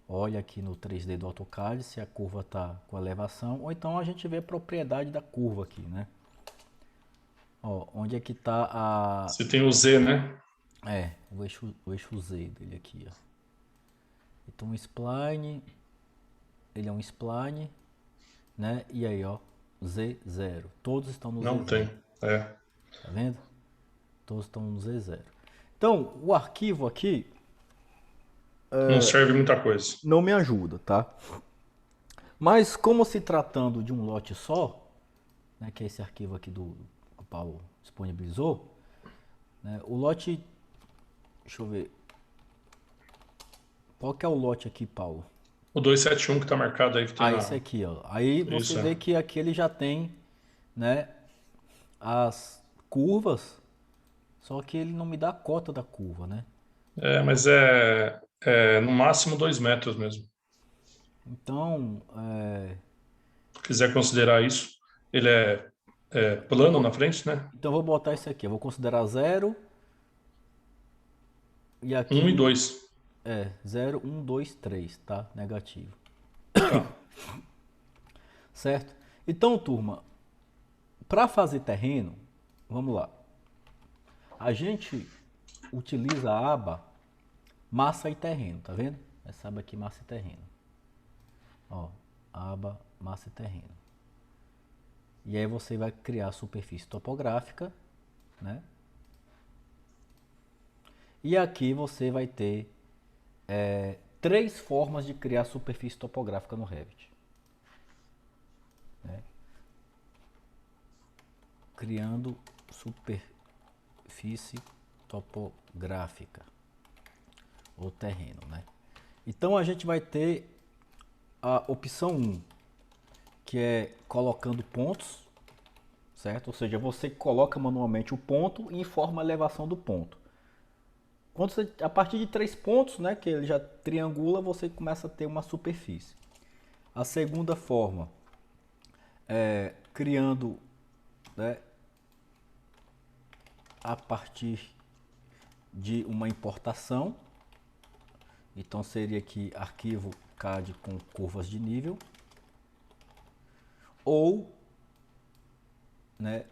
Olha aqui no 3D do AutoCAD se a curva está com elevação, ou então a gente vê a propriedade da curva aqui, né? Ó, onde é que está Você tem o Z, né? o eixo Z dele aqui, ó. Então o spline, ele é um spline, né? E aí, ó, Z0. Todos estão no Não tem. Z0, É. tá vendo? Todos estão no Z0. Então, o arquivo aqui Não serve muita coisa. não me ajuda, tá? Mas como se tratando de um lote só, né, que é esse arquivo aqui que o Paulo disponibilizou, né, o lote, deixa eu ver, qual que é o lote aqui, Paulo? O 271 que está marcado aí que tem Esse na. aqui, ó. Aí você Isso, vê é. que aqui ele já tem, né, as curvas, só que ele não me dá a cota da curva, né? Mas é no máximo 2 metros mesmo. Então, Se quiser considerar isso, ele é plano na frente, né? então eu vou botar esse aqui. Eu vou considerar zero e 1 e aqui 2. 0, 1, 2, 3, tá? Negativo. Tá. Certo? Então, turma, para fazer terreno, vamos lá. A gente utiliza a aba massa e terreno, tá vendo? Essa aba aqui, massa e terreno. Ó, aba massa e terreno. E aí você vai criar a superfície topográfica, né? E aqui você vai ter 3 formas de criar superfície topográfica no Revit. Né? Criando superfície topográfica ou terreno, né? Então a gente vai ter a opção 1, que é colocando pontos, certo? Ou seja, você coloca manualmente o ponto e informa a elevação do ponto. Quando você, a partir de 3 pontos, né, que ele já triangula, você começa a ter uma superfície. A segunda forma é criando, né, a partir de uma importação. Então seria aqui arquivo CAD com curvas de nível. Ou, né,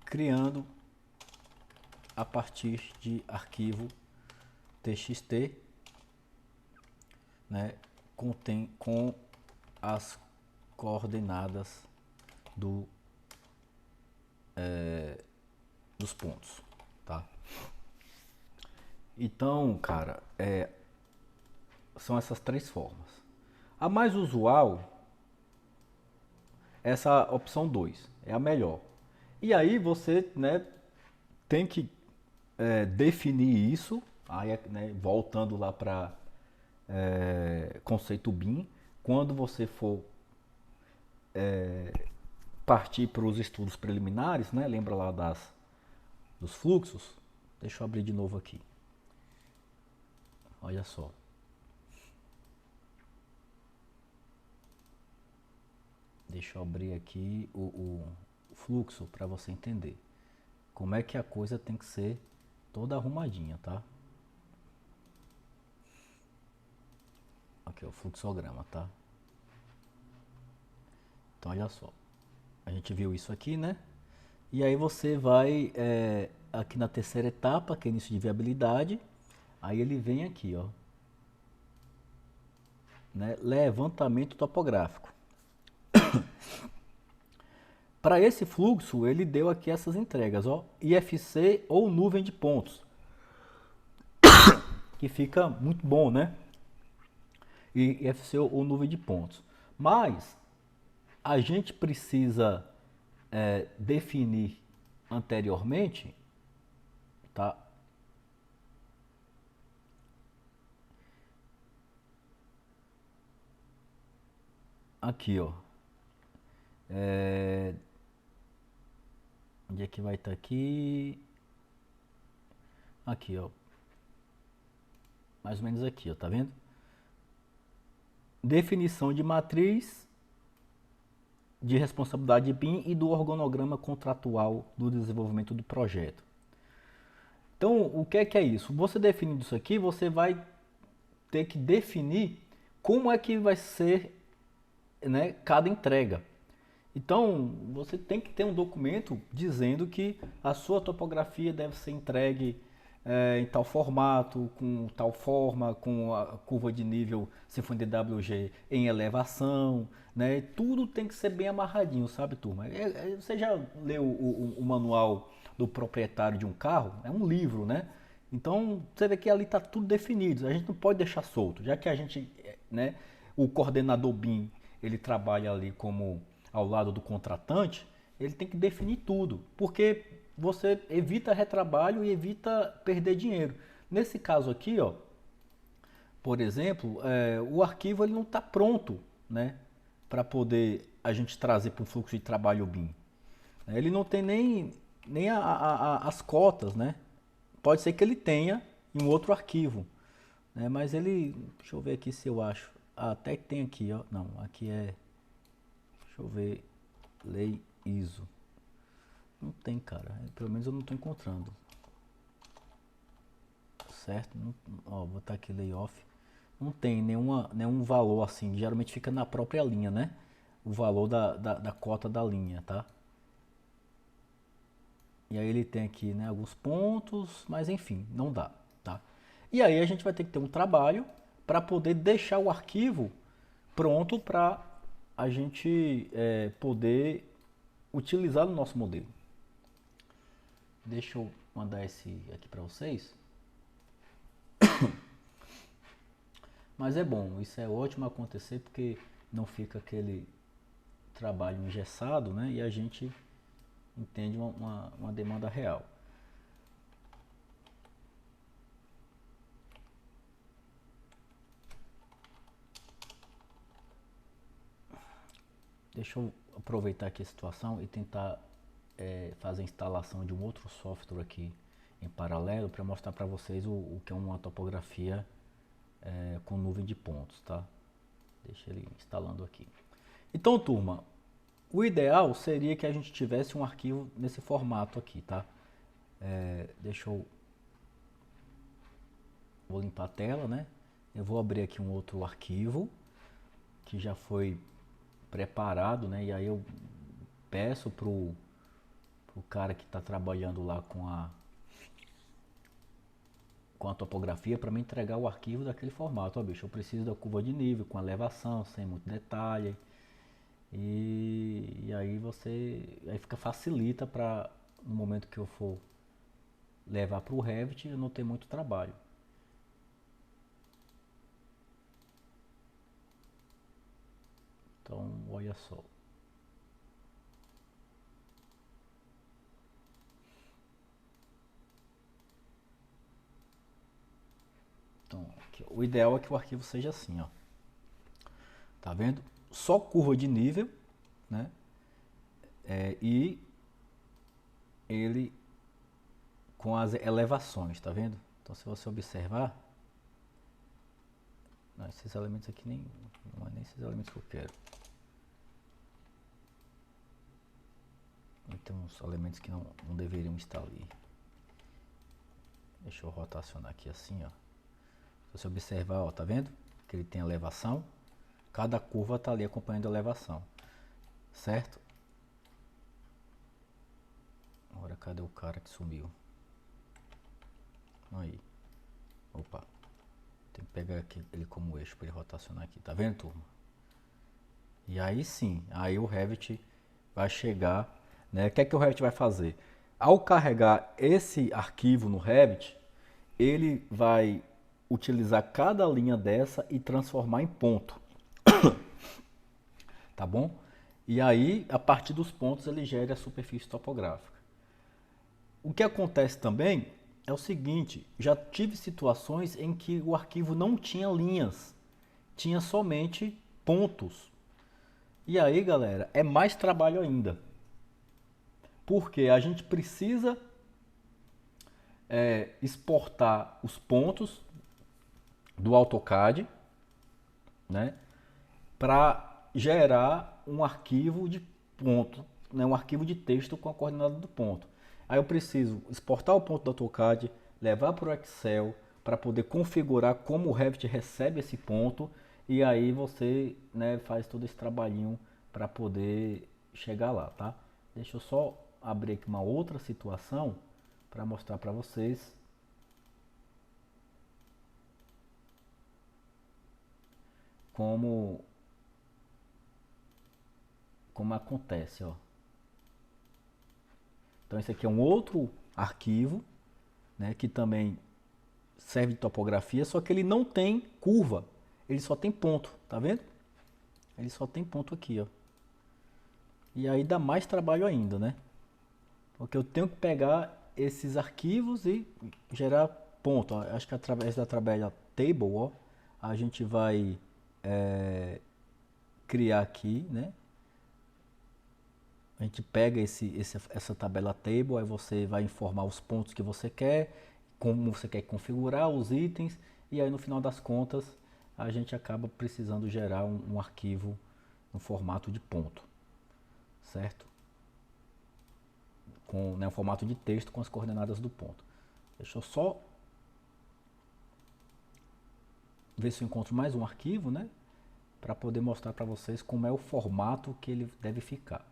criando a partir de arquivo TXT, né, com as coordenadas dos pontos, tá? Então, cara, são essas 3 formas. A mais usual, essa opção 2, é a melhor. E aí você, né, tem que definir isso, aí, né, voltando lá para conceito BIM, quando você for partir para os estudos preliminares, né, lembra lá dos fluxos? Deixa eu abrir de novo aqui. Olha só. Deixa eu abrir aqui o fluxo para você entender como é que a coisa tem que ser toda arrumadinha, tá? Aqui é o fluxograma, tá? Então olha só, a gente viu isso aqui, né? E aí você vai aqui na terceira etapa, que é início de viabilidade, aí ele vem aqui, ó, né? Levantamento topográfico. Para esse fluxo, ele deu aqui essas entregas, ó, IFC ou nuvem de pontos, que fica muito bom, né? IFC ou nuvem de pontos. Mas a gente precisa definir anteriormente, tá? Aqui, ó. Onde é que vai estar aqui? Aqui, ó. Mais ou menos aqui, ó, tá vendo? Definição de matriz de responsabilidade BIM e do organograma contratual do desenvolvimento do projeto. Então, o que é isso? Você definindo isso aqui, você vai ter que definir como é que vai ser, né, cada entrega. Então, você tem que ter um documento dizendo que a sua topografia deve ser entregue em tal formato, com tal forma, com a curva de nível, se for em DWG, em elevação, né? Tudo tem que ser bem amarradinho, sabe, turma? Você já leu o manual do proprietário de um carro? É um livro, né? Então, você vê que ali está tudo definido. A gente não pode deixar solto, já que a gente, né, o coordenador BIM, ele trabalha ali como ao lado do contratante, ele tem que definir tudo, porque você evita retrabalho e evita perder dinheiro. Nesse caso aqui, ó, por exemplo, o arquivo ele não está pronto, né, para poder a gente trazer para o fluxo de trabalho BIM. Ele não tem nem as cotas, né? Pode ser que ele tenha em um outro arquivo, né? Mas ele, deixa eu ver aqui se eu acho. Até que tem aqui, ó. Não, aqui é, deixa eu ver, lei ISO. Não tem, cara. Pelo menos eu não estou encontrando. certo? Ó, vou botar aqui layoff. Não tem nenhum valor assim, geralmente fica na própria linha, né? O valor da cota da linha, tá? E aí ele tem aqui, né, alguns pontos, mas enfim, não dá, tá? E aí a gente vai ter que ter um trabalho para poder deixar o arquivo pronto para a gente poder utilizar no nosso modelo. Deixa eu mandar esse aqui para vocês. Mas é bom, isso é ótimo acontecer porque não fica aquele trabalho engessado, né? E a gente entende uma demanda real. Deixa eu aproveitar aqui a situação e tentar fazer a instalação de um outro software aqui em paralelo para mostrar para vocês o que é uma topografia com nuvem de pontos, tá? Deixa ele instalando aqui. Então, turma, o ideal seria que a gente tivesse um arquivo nesse formato aqui, tá? Deixa eu... Vou limpar a tela, né? Eu vou abrir aqui um outro arquivo que já foi preparado, né? E aí eu peço pro cara que está trabalhando lá com a topografia para me entregar o arquivo daquele formato. Ó, bicho, eu preciso da curva de nível com elevação, sem muito detalhe. E aí aí facilita para no momento que eu for levar para o Revit eu não ter muito trabalho. Então, olha só. Então, aqui, o ideal é que o arquivo seja assim, ó. Tá vendo? Só curva de nível, né? E ele com as elevações, tá vendo? Então, se você observar, não, esses elementos aqui não é nem esses elementos que eu quero. Tem uns elementos que não deveriam estar ali. Deixa eu rotacionar aqui assim, ó. Se você observar, ó, tá vendo? Que ele tem elevação. Cada curva tá ali acompanhando a elevação, certo? Agora cadê o cara que sumiu? Aí. Opa. Tem que pegar aqui ele como eixo para ele rotacionar aqui, tá vendo, turma? E aí sim, aí o Revit vai chegar, né? O que é que o Revit vai fazer? Ao carregar esse arquivo no Revit, ele vai utilizar cada linha dessa e transformar em ponto. Tá bom? E aí, a partir dos pontos, ele gera a superfície topográfica. O que acontece também é o seguinte, já tive situações em que o arquivo não tinha linhas, tinha somente pontos. E aí, galera, é mais trabalho ainda. Porque a gente precisa exportar os pontos do AutoCAD, né, para gerar um arquivo de ponto, né, um arquivo de texto com a coordenada do ponto. Aí eu preciso exportar o ponto do AutoCAD, levar para o Excel para poder configurar como o Revit recebe esse ponto e aí você, né, faz todo esse trabalhinho para poder chegar lá, tá? Deixa eu só abrir aqui uma outra situação para mostrar para vocês como acontece, ó. Então esse aqui é um outro arquivo, né, que também serve de topografia, só que ele não tem curva, ele só tem ponto, tá vendo? Ele só tem ponto aqui, ó. E aí dá mais trabalho ainda, né? Porque eu tenho que pegar esses arquivos e gerar ponto. Ó. Acho que através da tabela table, ó, a gente vai criar aqui, né? A gente pega essa tabela table, aí você vai informar os pontos que você quer, como você quer configurar os itens, e aí no final das contas a gente acaba precisando gerar um arquivo no formato de ponto, certo? Com, né, um formato de texto com as coordenadas do ponto. Deixa eu só ver se eu encontro mais um arquivo, né? Para poder mostrar para vocês como é o formato que ele deve ficar.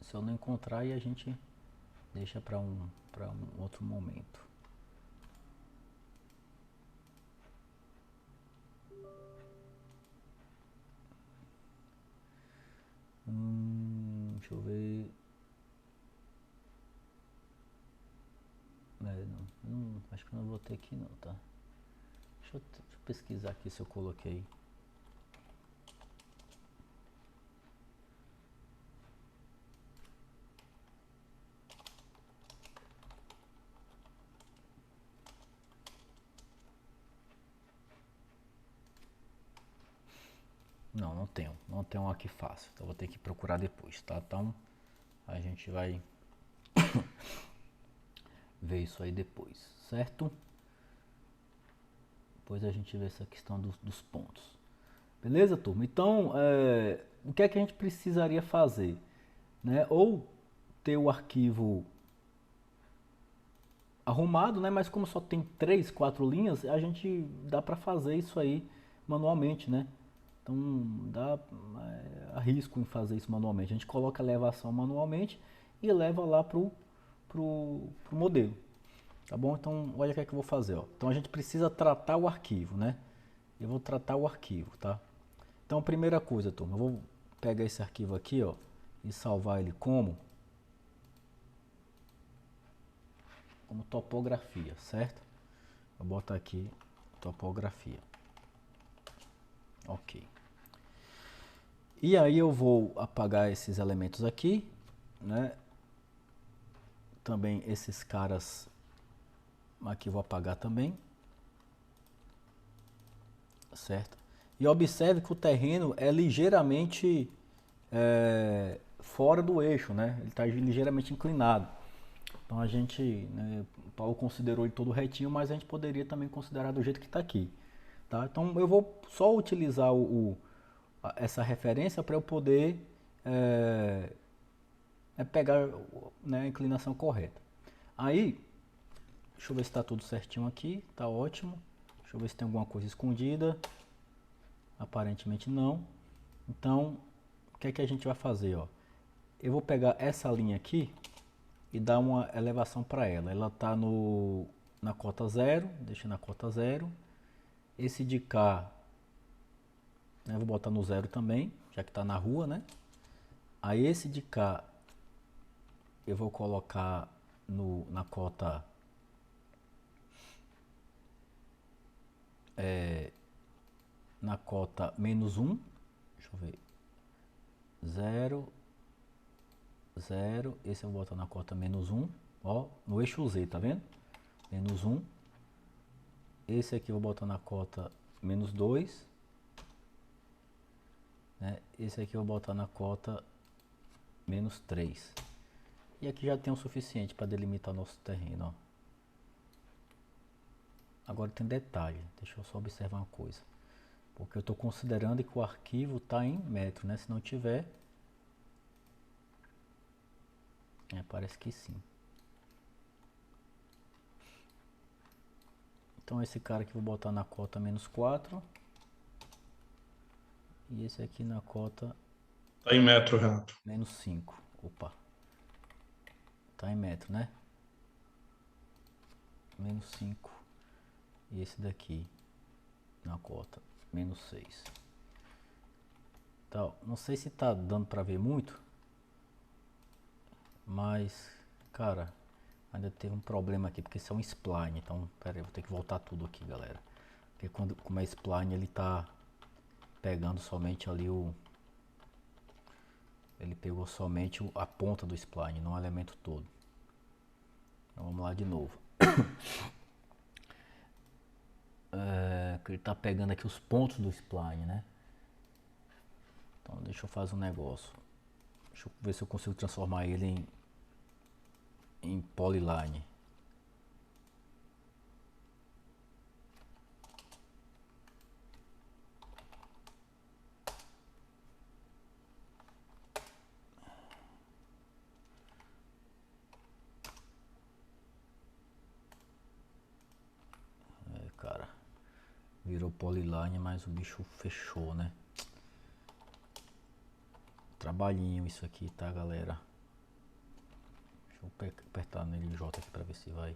Se eu não encontrar, aí a gente deixa para um outro momento. Deixa eu ver. Não, acho que não vou ter aqui não, tá? Deixa eu pesquisar aqui se eu coloquei. Não tenho aqui fácil, então vou ter que procurar depois, tá? Então a gente vai ver isso aí depois, certo? Depois a gente vê essa questão dos pontos. Beleza, turma? Então, o que é que a gente precisaria fazer? Né? Ou ter o arquivo arrumado, né? Mas como só tem 3, 4 linhas, a gente dá para fazer isso aí manualmente, né? Então, dá arrisco em fazer isso manualmente. A gente coloca a elevação manualmente e leva lá pro modelo. Tá bom? Então, olha o que é que eu vou fazer. Ó. Então, a gente precisa tratar o arquivo, né? Eu vou tratar o arquivo, tá? Então, primeira coisa, turma, eu vou pegar esse arquivo aqui, ó, e salvar ele como topografia, certo? Vou botar aqui topografia. Ok. E aí eu vou apagar esses elementos aqui, né? Também esses caras aqui eu vou apagar também, certo? E observe que o terreno é ligeiramente fora do eixo, né? Ele está ligeiramente inclinado. Então a gente, né, o Paulo considerou ele todo retinho, mas a gente poderia também considerar do jeito que está aqui, tá? Então eu vou só utilizar essa referência para eu poder pegar, né, a inclinação correta. Aí, deixa eu ver se está tudo certinho aqui, tá ótimo. Deixa eu ver se tem alguma coisa escondida. Aparentemente não. Então, o que é que a gente vai fazer, ó? Eu vou pegar essa linha aqui e dar uma elevação para ela. Ela tá na cota 0, deixa na cota 0. Esse de cá, né, vou botar no 0 também, já que tá na rua, né? Aí esse de cá eu vou colocar na cota -1, deixa eu ver, 0, 0, esse eu vou botar na cota -1, ó, no eixo Z, tá vendo? -1, esse aqui eu vou botar na cota -2, né? Esse aqui eu vou botar na cota -3. E aqui já tem o suficiente para delimitar nosso terreno, ó. Agora tem detalhe, deixa eu só observar uma coisa. Porque eu estou considerando que o arquivo está em metro, né? Se não tiver, parece que sim. Então esse cara aqui eu vou botar na cota -4. E esse aqui na cota... Tá em metro, Renato. -5. Opa. Tá em metro, né? -5. E esse daqui na cota -6. Então, não sei se tá dando pra ver muito, mas, cara, ainda teve um problema aqui, porque isso é um spline. Então, pera aí, vou ter que voltar tudo aqui, galera. Porque como é spline, ele tá pegando somente ali ele pegou somente a ponta do spline, não o elemento todo. Então, vamos lá de novo. Ele tá pegando aqui os pontos do spline, né? Então deixa eu fazer um negócio. Deixa eu ver se eu consigo transformar ele em polyline. Virou polyline, mas o bicho fechou, né? Trabalhinho isso aqui, tá, galera? Deixa eu apertar nele J aqui pra ver se vai.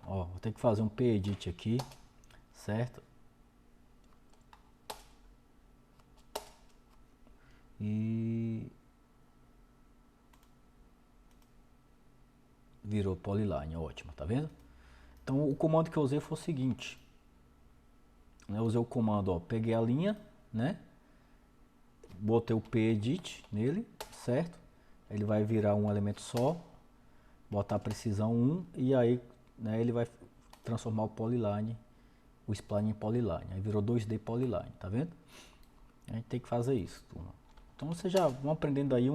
Ó, vou ter que fazer um p-edit aqui, certo? E virou polyline, ótimo, tá vendo? Então o comando que eu usei foi o seguinte, né? Eu usei o comando, ó, peguei a linha, né? Botei o p-edit nele, certo? Ele vai virar um elemento só, botar a precisão 1 e aí, né, ele vai transformar o polyline, o spline em polyline. Aí virou 2D polyline, tá vendo? A gente tem que fazer isso, turma. Então vocês já vão aprendendo aí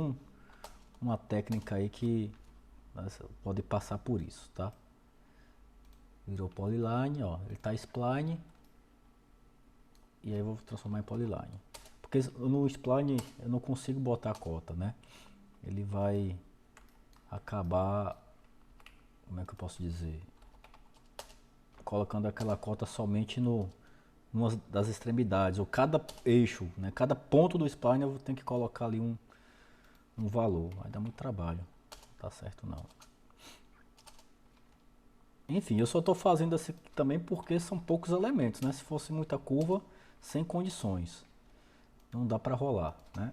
uma técnica aí que, né, pode passar por isso, tá? Virou polyline, ó, ele tá spline e aí eu vou transformar em polyline. Porque no spline eu não consigo botar a cota, né? Ele vai acabar, como é que eu posso dizer? Colocando aquela cota somente numa das extremidades, ou cada eixo, né? Cada ponto do spline eu tenho que colocar ali um valor. Vai dar muito trabalho, não tá certo não. Enfim, eu só estou fazendo assim também porque são poucos elementos, né? Se fosse muita curva, sem condições, não dá para rolar, né?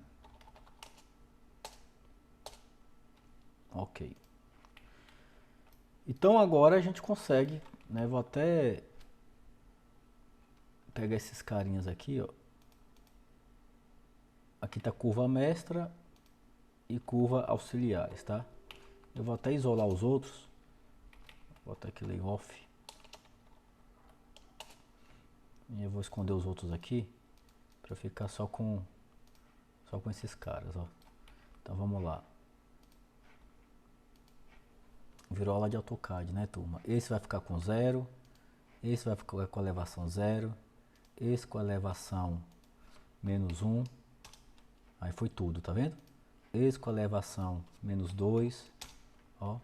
Ok. Então agora a gente consegue, né? Vou até pegar esses carinhas aqui, ó. Aqui tá curva mestra e curva auxiliares, tá? Eu vou até isolar os outros. Vou botar aqui layoff. E eu vou esconder os outros aqui para ficar só com esses caras, ó. Então vamos lá. Virou aula de AutoCAD, né, turma? Esse vai ficar com 0, esse vai ficar com a elevação 0, esse com a elevação menos 1. Aí foi tudo, tá vendo? Esse com a elevação menos 2, ó.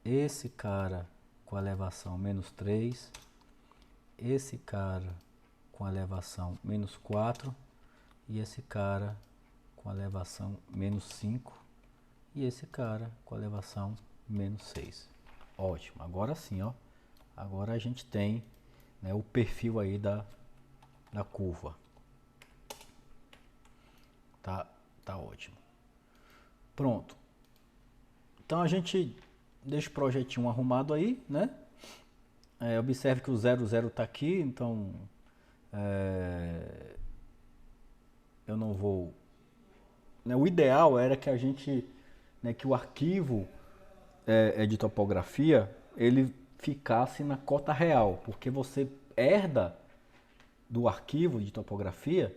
Esse cara com a elevação menos 3, esse cara com a elevação menos 4 e esse cara com a elevação menos 5 e esse cara com a elevação menos 6. Ótimo, agora sim, ó. Agora a gente tem, né, o perfil aí da curva. Tá ótimo. Pronto. Então a gente deixa o projetinho arrumado aí, né? Observe que o 00 está aqui, então eu não vou, né, o ideal era que a gente, né, que o arquivo de topografia ele ficasse na cota real, porque você herda do arquivo de topografia,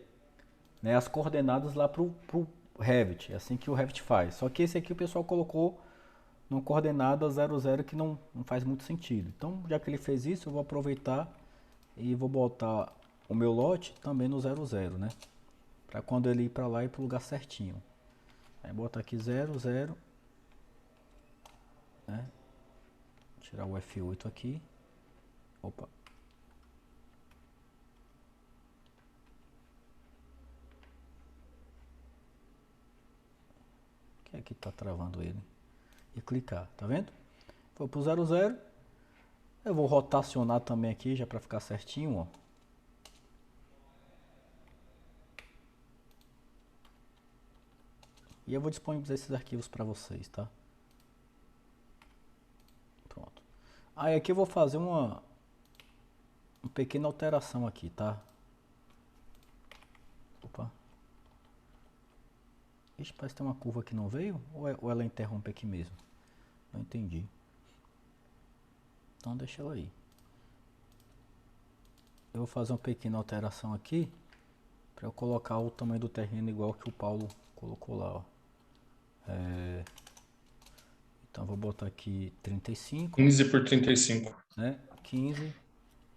né, as coordenadas lá pro Revit, é assim que o Revit faz. Só que esse aqui o pessoal colocou numa coordenada 00 que não faz muito sentido. Então, já que ele fez isso, eu vou aproveitar e vou botar o meu lote também no 00, né? Para quando ele ir para lá e para o lugar certinho. Aí botar aqui 00, né? Tirar o F8 aqui. Opa. O que é que tá travando ele? E clicar, tá vendo? Foi pro 00. Eu vou rotacionar também aqui já para ficar certinho, ó. E eu vou disponibilizar esses arquivos para vocês, tá? Pronto. Aí aqui eu vou fazer uma pequena alteração aqui, tá? Opa. Ixi, parece que tem uma curva que não veio, ou ela interrompe aqui mesmo? Não entendi. Então deixa ela aí. Eu vou fazer uma pequena alteração aqui para eu colocar o tamanho do terreno igual que o Paulo colocou lá, ó. Então vou botar aqui 35, 15 por 35. né? 15,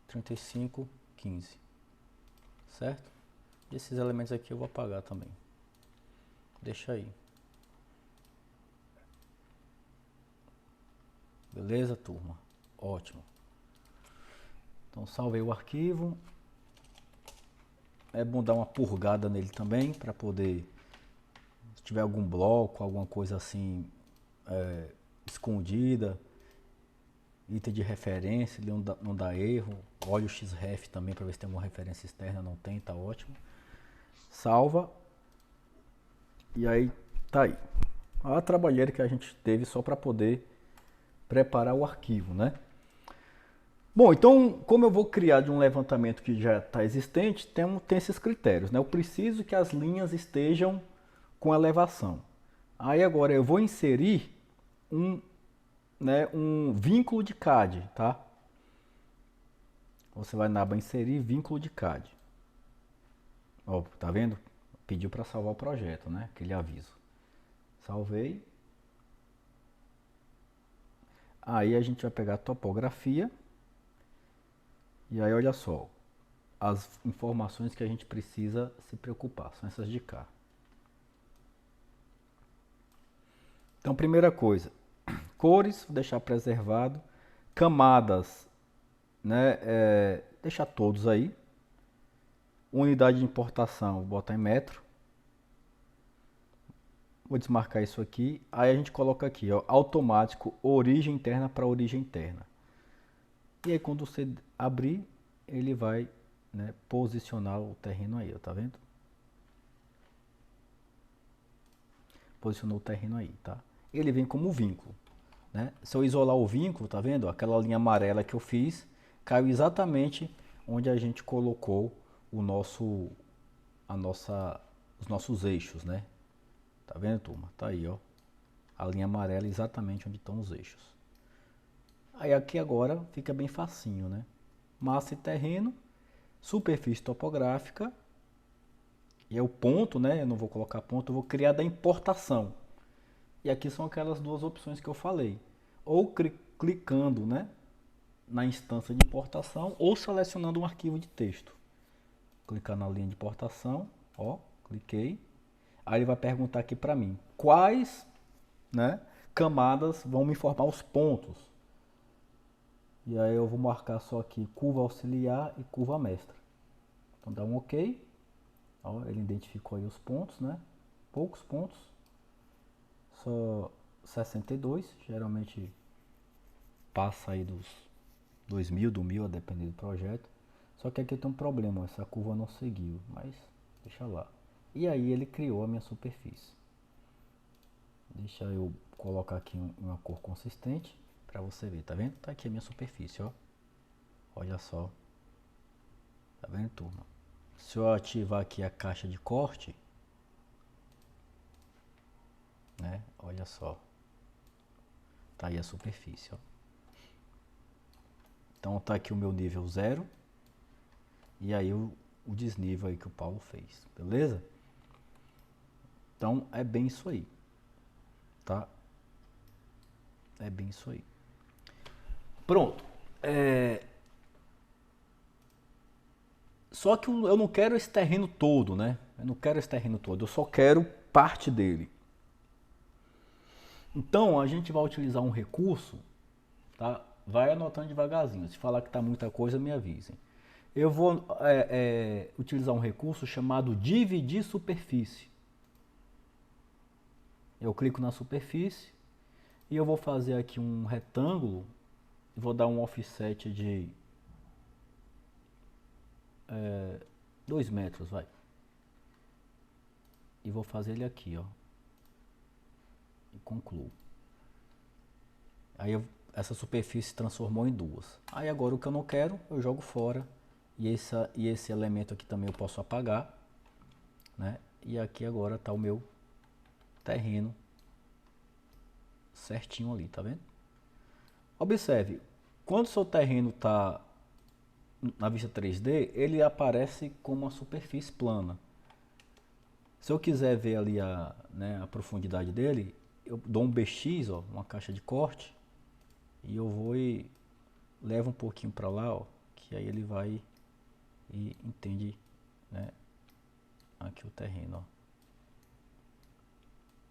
35, 15. Certo? E esses elementos aqui eu vou apagar também. Deixa aí. Beleza, turma? Ótimo. Então salvei o arquivo. É bom dar uma purgada nele também para poder, se tiver algum bloco, alguma coisa assim escondida, item de referência, ele não dá erro. Olha o xref também para ver se tem alguma referência externa, não tem, tá ótimo. Salva. E aí tá aí. A trabalheira que a gente teve só para poder preparar o arquivo, né? Bom, então, como eu vou criar de um levantamento que já está existente, tem esses critérios, né? Eu preciso que as linhas estejam com elevação. Aí agora eu vou inserir um vínculo de CAD, tá? Você vai na aba inserir vínculo de CAD. Ó, tá vendo? Pediu para salvar o projeto, né? Aquele aviso. Salvei. Aí a gente vai pegar a topografia. E aí olha só, as informações que a gente precisa se preocupar, são essas de cá. Então, primeira coisa, cores, vou deixar preservado, camadas, né, deixar todos aí, unidade de importação, vou botar em metro, vou desmarcar isso aqui, aí a gente coloca aqui, ó, automático, origem interna para origem interna. E aí quando você abrir, ele vai, né, posicionar o terreno aí, ó, tá vendo? Posicionou o terreno aí, tá? Ele vem como vínculo, né? Se eu isolar o vínculo, tá vendo? Aquela linha amarela que eu fiz, caiu exatamente onde a gente colocou os nossos eixos, né? Tá vendo, turma? Tá aí, ó. A linha amarela exatamente onde estão os eixos. Aí aqui agora fica bem facinho, né? Massa e terreno, superfície topográfica, e é o ponto, né? Eu não vou colocar ponto, eu vou criar da importação. E aqui são aquelas duas opções que eu falei. Ou clicando, né, na instância de importação, ou selecionando um arquivo de texto. Clicar na linha de importação, ó, cliquei. Aí ele vai perguntar aqui para mim, quais, né, camadas vão me informar os pontos. E aí eu vou marcar só aqui curva auxiliar e curva mestra. Então dá um OK. Ó, ele identificou aí os pontos, né? Poucos pontos. Só 62, geralmente passa aí dos 2000, do 1000, a depender do projeto. Só que aqui eu tenho um problema, essa curva não seguiu, mas deixa lá. E aí ele criou a minha superfície. Deixa eu colocar aqui uma cor consistente para você ver, tá vendo? Tá aqui a minha superfície, ó. Olha só. Tá vendo, turma? Se eu ativar aqui a caixa de corte, né? Olha só. Tá aí a superfície, ó. Então tá aqui o meu nível 0. E aí o desnível aí que o Paulo fez, beleza? Então é bem isso aí, tá? É bem isso aí. Pronto. Só que eu não quero esse terreno todo, né? Eu não quero esse terreno todo, eu só quero parte dele. Então a gente vai utilizar um recurso, tá? Vai anotando devagarzinho. Se falar que tá muita coisa, me avisem. Eu vou utilizar um recurso chamado dividir superfície. Eu clico na superfície e eu vou fazer aqui um retângulo. Vou dar um offset de 2 metros, vai. E vou fazer ele aqui, ó. E concluo. Aí essa superfície se transformou em 2. Aí agora o que eu não quero, eu jogo fora. E esse elemento aqui também eu posso apagar, né? E aqui agora está o meu terreno certinho ali, tá vendo? Observe, quando o seu terreno está na vista 3D, ele aparece como uma superfície plana. Se eu quiser ver ali a profundidade dele, eu dou um BX, ó, uma caixa de corte, e eu vou e levo um pouquinho para lá, ó, que aí ele vai e entende, né, aqui o terreno, ó.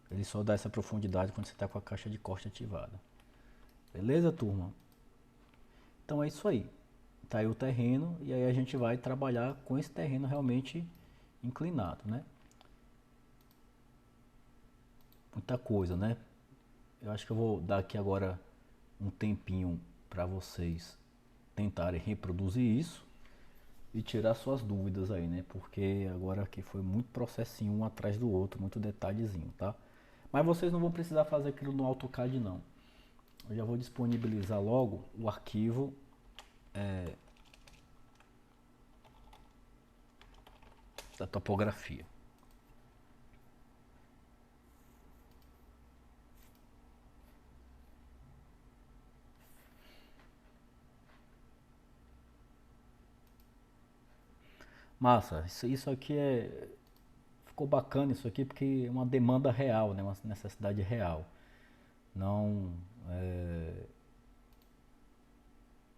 Ele só dá essa profundidade quando você está com a caixa de corte ativada. Beleza, turma? Então é isso aí. Tá aí o terreno e aí a gente vai trabalhar com esse terreno realmente inclinado, né? Muita coisa, né? Eu acho que eu vou dar aqui agora um tempinho para vocês tentarem reproduzir isso e tirar suas dúvidas aí, né? Porque agora aqui foi muito processinho um atrás do outro, muito detalhezinho, tá? Mas vocês não vão precisar fazer aquilo no AutoCAD não. Eu já vou disponibilizar logo o arquivo da topografia. Massa, isso aqui ficou bacana isso aqui porque é uma demanda real, né? Uma necessidade real. Não,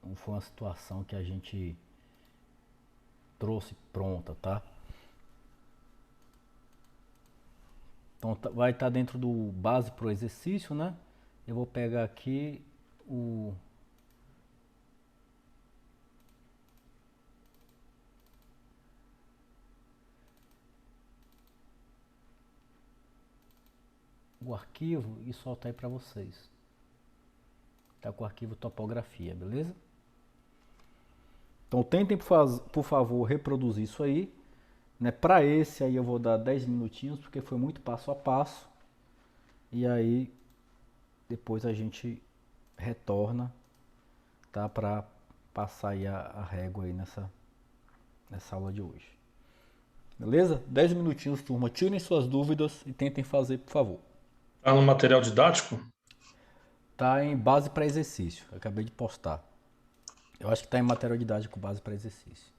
não foi uma situação que a gente trouxe pronta, tá? Então vai estar dentro do base pro exercício, né? Eu vou pegar aqui o arquivo e soltar aí para vocês. Tá com o arquivo topografia, beleza? Então tentem, por favor, reproduzir isso aí. Né? Para esse aí eu vou dar 10 minutinhos, porque foi muito passo a passo. E aí depois a gente retorna, tá? Para passar aí a régua aí nessa aula de hoje. Beleza? 10 minutinhos, turma. Tirem suas dúvidas e tentem fazer, por favor. Tá no material didático? Tá em base para exercício. Acabei de postar. Eu acho que tá em material didático base para exercício.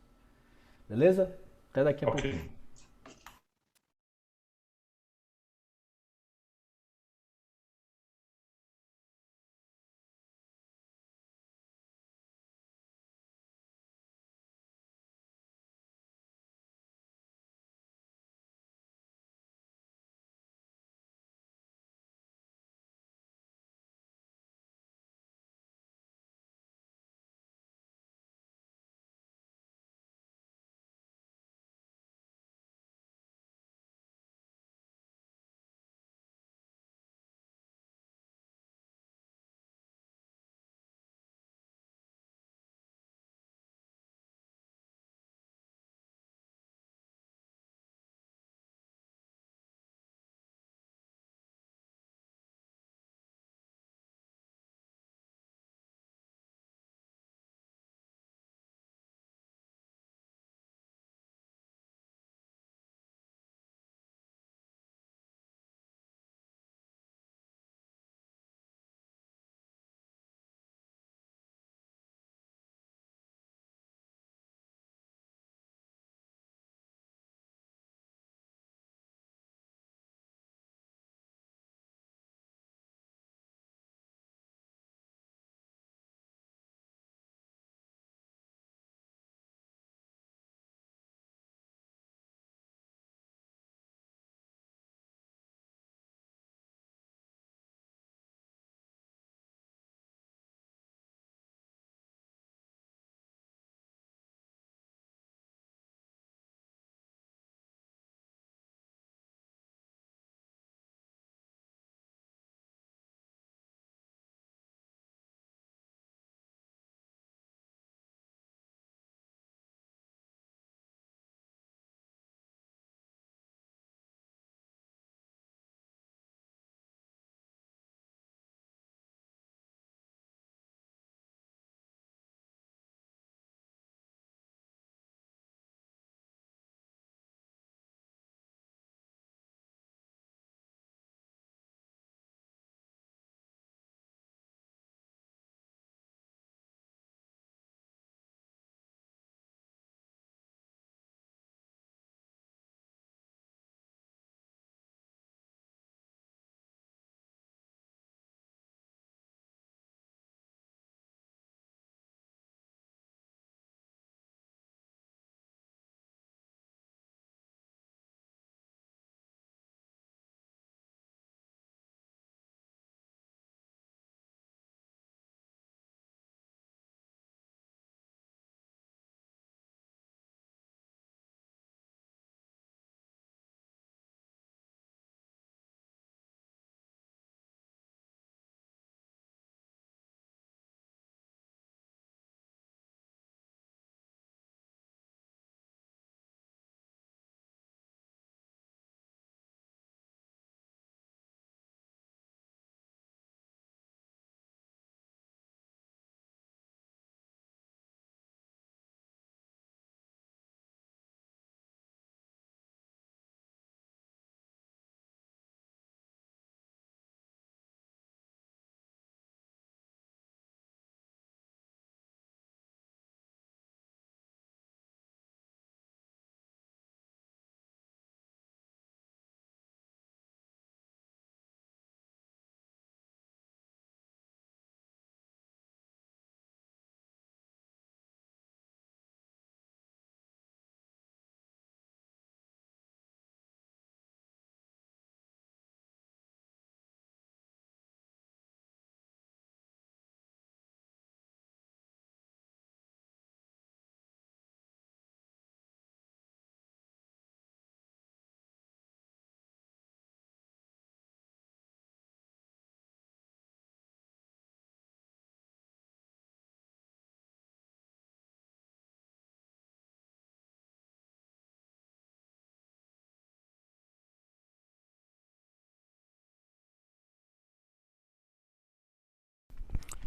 Beleza? Até daqui a pouquinho. Ok.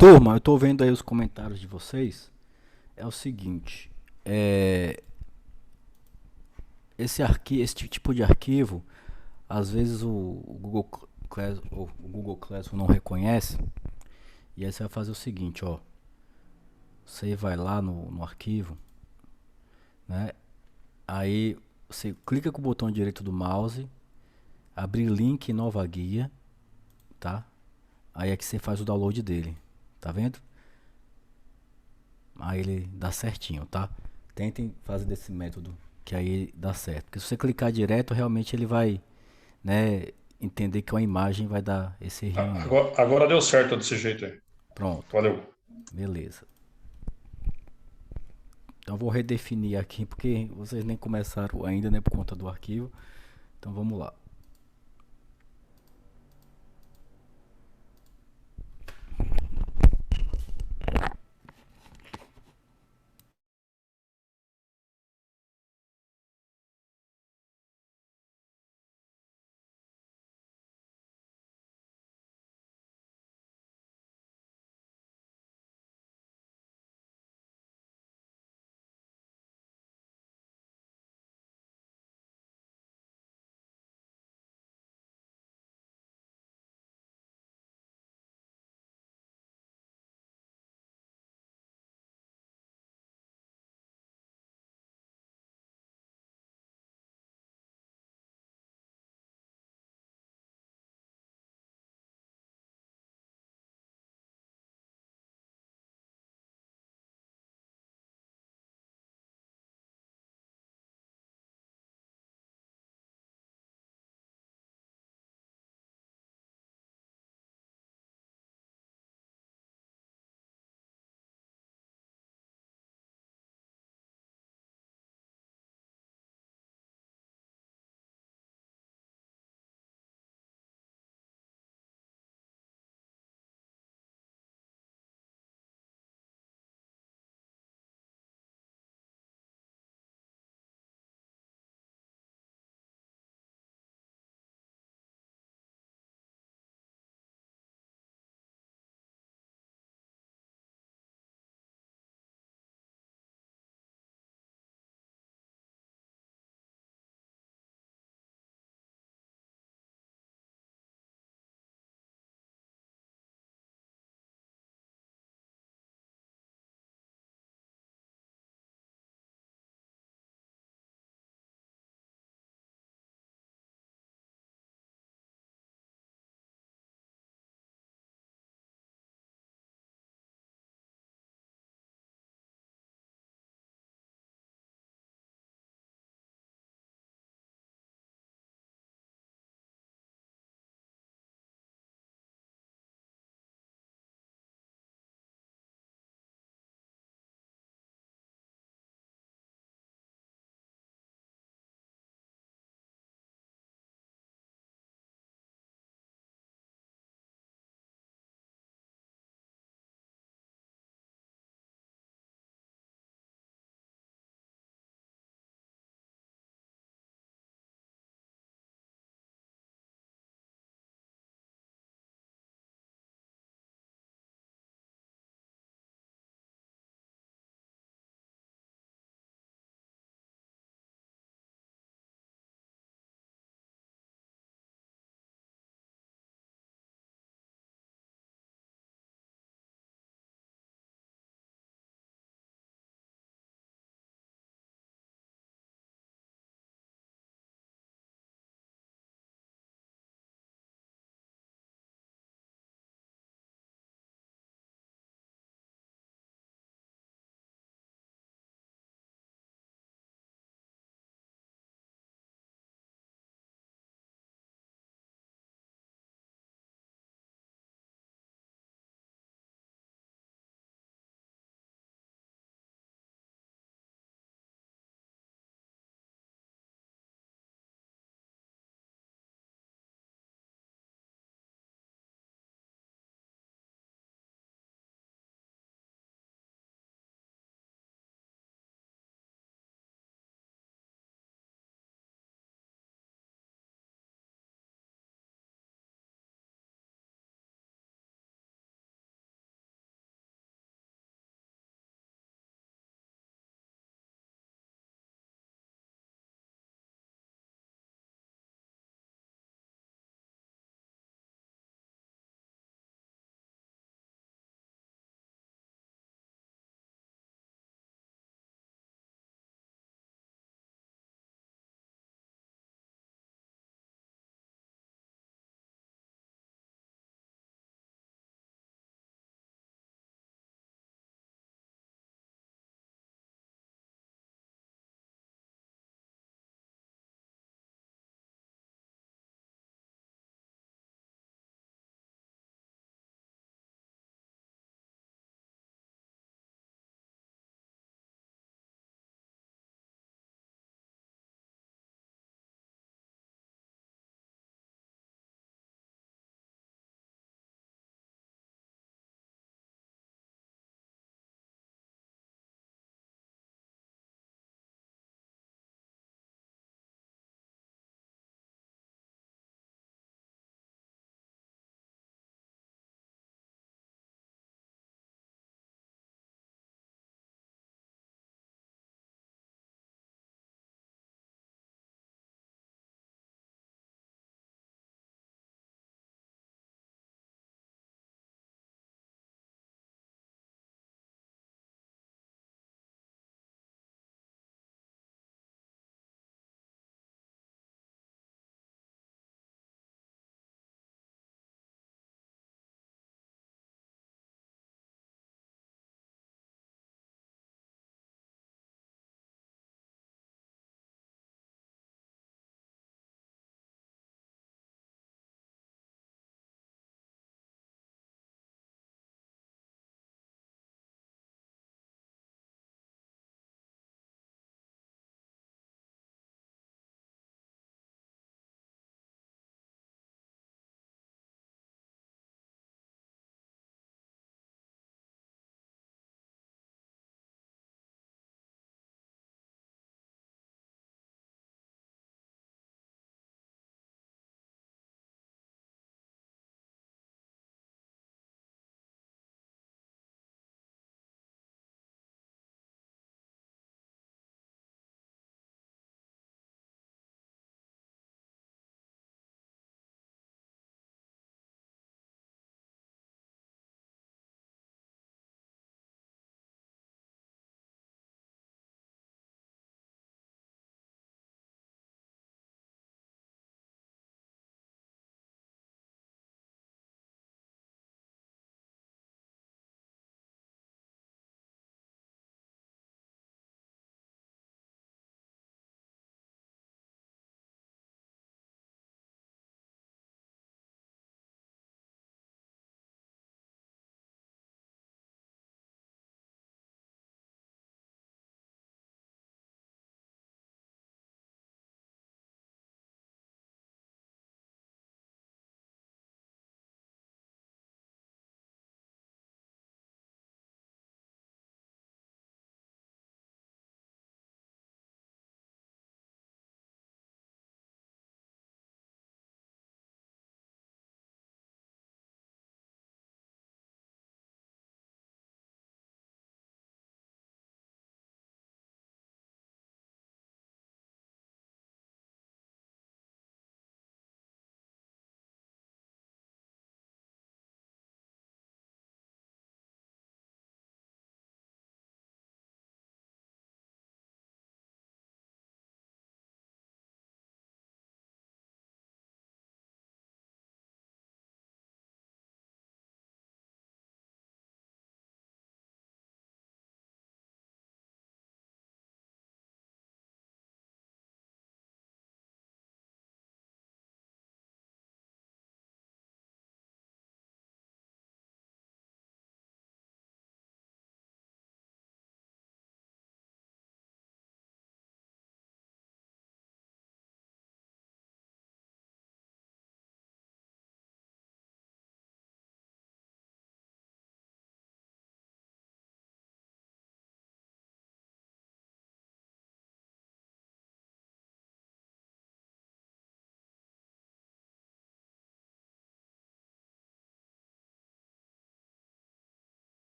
Turma, eu tô vendo aí os comentários de vocês. É o seguinte, é, esse tipo de arquivo, às vezes o Google Classroom não reconhece. E aí você vai fazer o seguinte, ó. Você vai lá no arquivo, né? Aí você clica com o botão direito do mouse, abrir link em nova guia, tá? Aí é que você faz o download dele, tá vendo? Aí ele dá certinho, tá? Tentem fazer desse método, que aí dá certo. Porque se você clicar direto, realmente ele vai, né, entender que uma imagem vai dar esse errinho aí. Agora deu certo desse jeito aí. Pronto, Valeu. beleza. Então vou redefinir aqui, porque vocês nem começaram ainda, né, por conta do arquivo. Então vamos lá.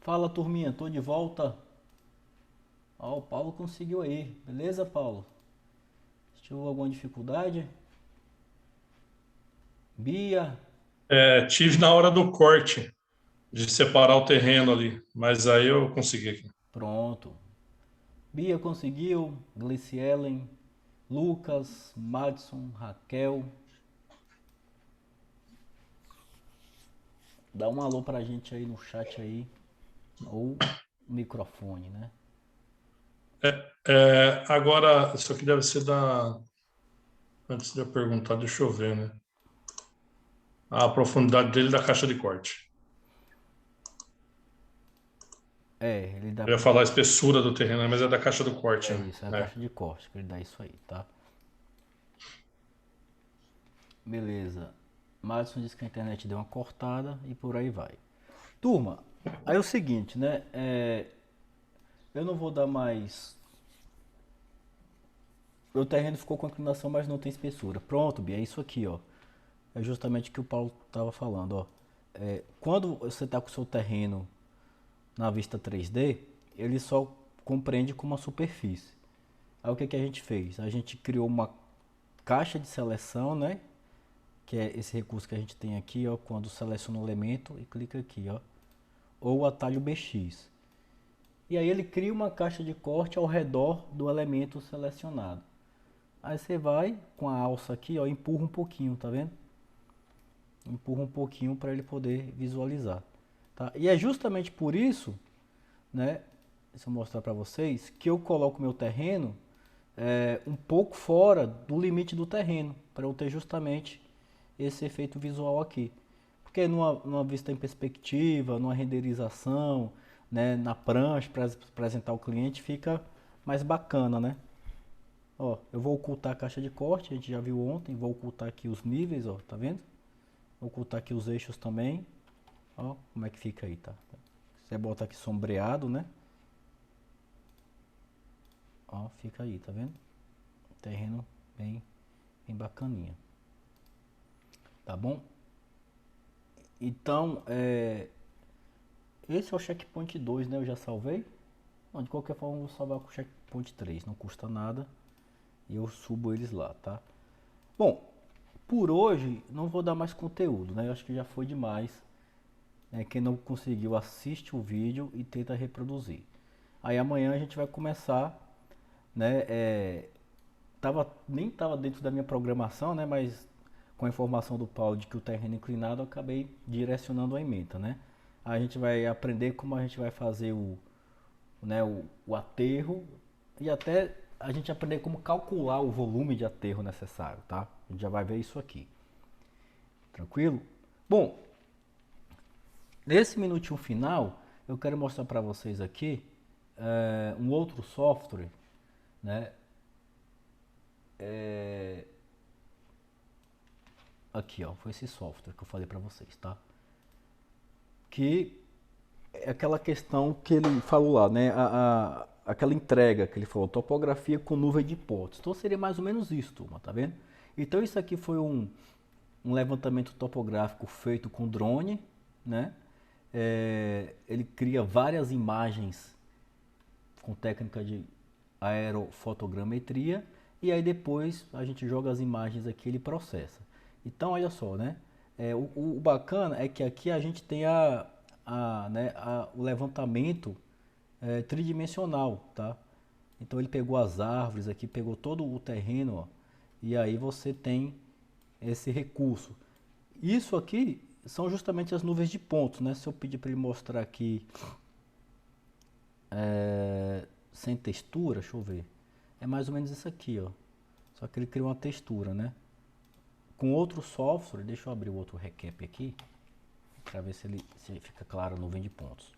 Fala, turminha, tô de volta. Ó, o Paulo conseguiu aí. Beleza, Paulo? Tive alguma dificuldade? Bia? Tive na hora do corte, de separar o terreno ali, mas aí eu consegui aqui. Pronto. Bia conseguiu. Glicielen, Lucas, Madison, Raquel. Dá um alô pra gente aí no chat aí. Ou microfone, né? Agora, isso aqui deve ser da. Antes de eu perguntar, deixa eu ver, né? A profundidade dele da caixa de corte. Ele dá. Eu ia falar a espessura do terreno, mas é da caixa do corte, É né? isso, é a caixa de corte que ele dá isso aí, tá? Beleza. Madison disse que a internet deu uma cortada e por aí vai. Turma, aí é o seguinte, né? Eu não vou dar mais. O terreno ficou com inclinação, mas não tem espessura. Pronto, Bia, é isso aqui, ó. É justamente o que o Paulo estava falando, ó. Quando você está com o seu terreno na vista 3D, ele só compreende como uma superfície. Aí o que a gente fez? A gente criou uma caixa de seleção, né? Que é esse recurso que a gente tem aqui, ó, quando seleciona o elemento e clica aqui, ó, ou o atalho BX. E aí ele cria uma caixa de corte ao redor do elemento selecionado. Aí você vai com a alça aqui, ó, empurra um pouquinho, tá vendo? Empurra um pouquinho para ele poder visualizar, tá? E é justamente por isso, né? Deixa eu mostrar para vocês que eu coloco meu terreno um pouco fora do limite do terreno, para eu ter justamente esse efeito visual aqui. Porque numa vista em perspectiva, numa renderização, né, na prancha para apresentar ao cliente, fica mais bacana, né? Ó, eu vou ocultar a caixa de corte, a gente já viu ontem, vou ocultar aqui os níveis, ó, tá vendo? Vou ocultar aqui os eixos também. Ó, como é que fica aí, tá? Você bota aqui sombreado, né? Ó, fica aí, tá vendo? Terreno bem bacaninha. Tá bom? Então, esse é o checkpoint 2, né? Eu já salvei. Bom, de qualquer forma, eu vou salvar com o checkpoint 3. Não custa nada. E eu subo eles lá, tá? Bom, por hoje não vou dar mais conteúdo, né? Eu acho que já foi demais. Quem não conseguiu, assiste o vídeo e tenta reproduzir. Aí amanhã a gente vai começar, né? Nem estava dentro da minha programação, né? Mas com a informação do Paulo de que o terreno é inclinado, eu acabei direcionando a ementa, né? A gente vai aprender como a gente vai fazer o aterro e até a gente aprender como calcular o volume de aterro necessário, tá? A gente já vai ver isso aqui. Tranquilo? Bom, nesse minutinho final, eu quero mostrar para vocês aqui um outro software, né? Aqui, ó, foi esse software que eu falei para vocês, tá? Que é aquela questão que ele falou lá, né? Aquela entrega que ele falou, topografia com nuvem de pontos. Então seria mais ou menos isso, turma, tá vendo? Então isso aqui foi um levantamento topográfico feito com drone, né? Ele cria várias imagens com técnica de aerofotogrametria e aí depois a gente joga as imagens aqui e ele processa. Então olha só, né? O bacana é que aqui a gente tem o levantamento tridimensional, tá? Então ele pegou as árvores aqui, pegou todo o terreno, ó, e aí você tem esse recurso. Isso aqui são justamente as nuvens de pontos, né? Se eu pedir para ele mostrar aqui sem textura, deixa eu ver. É mais ou menos isso aqui, ó. Só que ele criou uma textura, né? Com outro software, deixa eu abrir o outro recap aqui, para ver se fica claro a nuvem de pontos.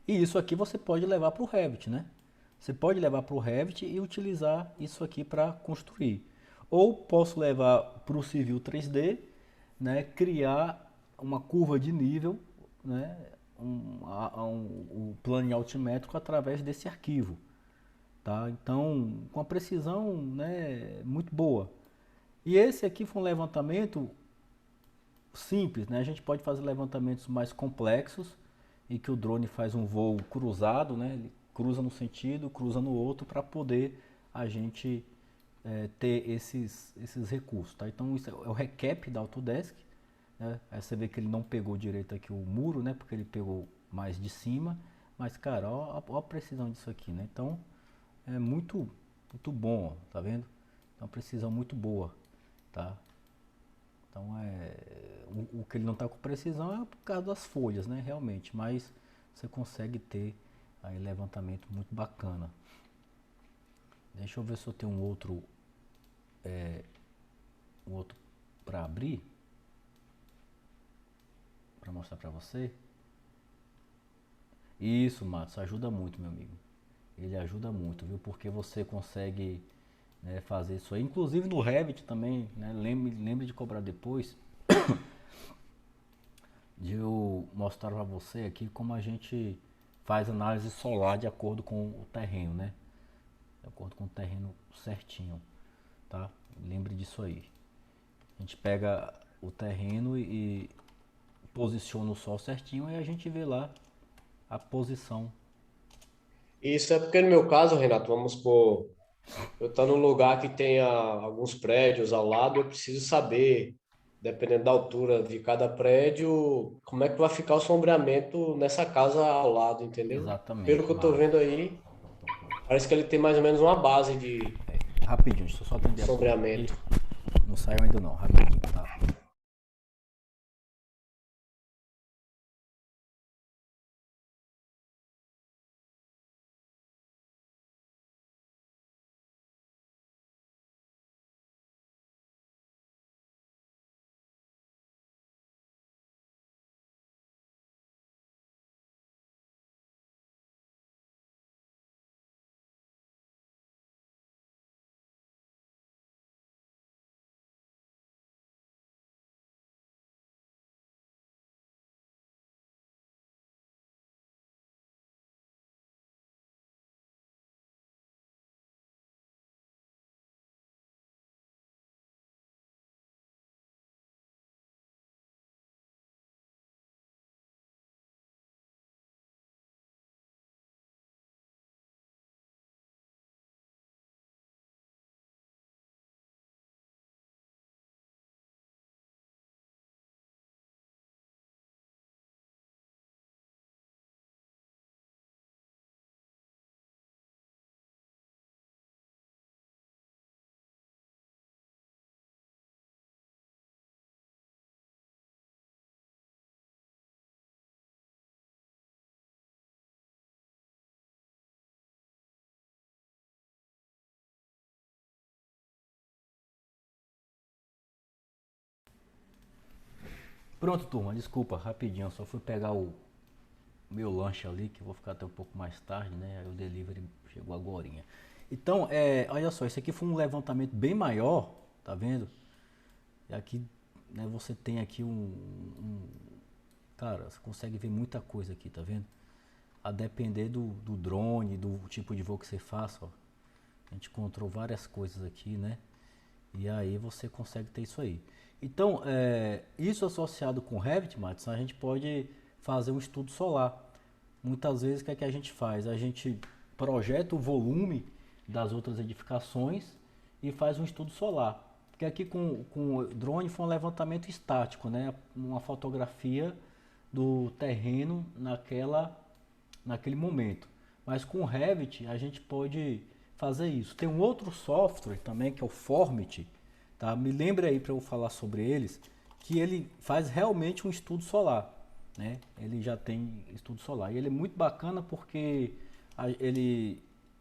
E isso aqui você pode levar para o Revit, né? Você pode levar para o Revit e utilizar isso aqui para construir. Ou posso levar para o Civil 3D, né? Criar uma curva de nível, né? Um plano altimétrico através desse arquivo, tá? Então, com a precisão, né, muito boa. E esse aqui foi um levantamento simples, né? A gente pode fazer levantamentos mais complexos e que o drone faz um voo cruzado, né? Ele cruza num sentido, cruza no outro para poder a gente ter esses recursos, tá? Então isso é o recap da Autodesk, né? Aí você vê que ele não pegou direito aqui o muro, né? Porque ele pegou mais de cima, mas cara, ó a precisão disso aqui, né? Então é muito bom, ó, tá vendo? É uma precisão muito boa, tá? Então o que ele não está com precisão é por causa das folhas, né? Realmente, mas você consegue ter aí levantamento muito bacana. Deixa eu ver se eu tenho um outro para abrir, para mostrar para você. Isso, Matos, ajuda muito, meu amigo. Ele ajuda muito, viu? Porque você consegue, né, fazer isso aí. Inclusive no Revit também, né? Lembre de cobrar depois de eu mostrar para você aqui como a gente faz análise solar de acordo com o terreno, né? De acordo com o terreno certinho, tá? Lembre disso aí. A gente pega o terreno e posiciona o sol certinho e a gente vê lá a posição. Isso é porque no meu caso, Renato, vamos supor, eu estou num lugar que tenha alguns prédios ao lado, eu preciso saber, dependendo da altura de cada prédio, como é que vai ficar o sombreamento nessa casa ao lado, entendeu? Pelo Exatamente, que eu estou Marcos. vendo aí, parece que ele tem mais ou menos uma base de Rapidinho, deixa eu só atender a porta aqui. sombreamento. Não saiu ainda não, rapidinho, tá? Pronto, turma, desculpa, rapidinho, eu só fui pegar o meu lanche ali, que eu vou ficar até um pouco mais tarde, né? Aí o delivery chegou agorinha. Então, olha só, esse aqui foi um levantamento bem maior, tá vendo? E aqui, né, você tem aqui cara, você consegue ver muita coisa aqui, tá vendo? A depender do drone, do tipo de voo que você faça, ó. A gente encontrou várias coisas aqui, né? E aí você consegue ter isso aí. Então, isso associado com o Revit, Matos, a gente pode fazer um estudo solar. Muitas vezes o que é que a gente faz? A gente projeta o volume das outras edificações e faz um estudo solar. Porque aqui com o drone foi um levantamento estático, né? Uma fotografia do terreno naquele momento. Mas com o Revit a gente pode fazer isso. Tem um outro software também que é o Formit, tá? Me lembre aí para eu falar sobre eles, que ele faz realmente um estudo solar, né? Ele já tem estudo solar e ele é muito bacana porque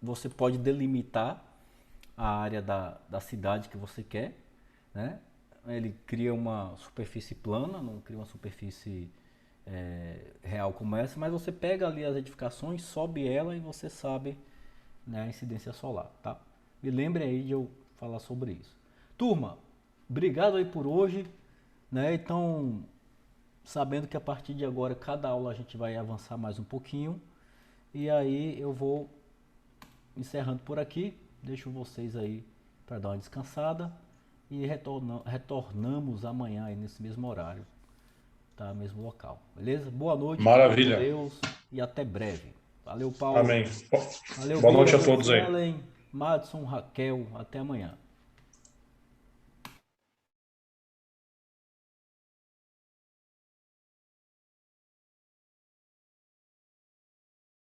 você pode delimitar a área da cidade que você quer, né? Ele cria uma superfície plana, não cria uma superfície real como essa, mas você pega ali as edificações, sobe ela e você sabe, né, a incidência solar, tá? Me lembre aí de eu falar sobre isso. Turma, obrigado aí por hoje, né? Então, sabendo que a partir de agora cada aula a gente vai avançar mais um pouquinho e aí eu vou encerrando por aqui, deixo vocês aí para dar uma descansada e retornamos amanhã aí nesse mesmo horário. tá? No mesmo local, beleza? Boa noite, Maravilha. fique com Deus e até breve. Valeu, Paulo. Amém. Valeu, Boa noite a Vitor, todos aí. Ellen, Madison, Raquel. Até amanhã.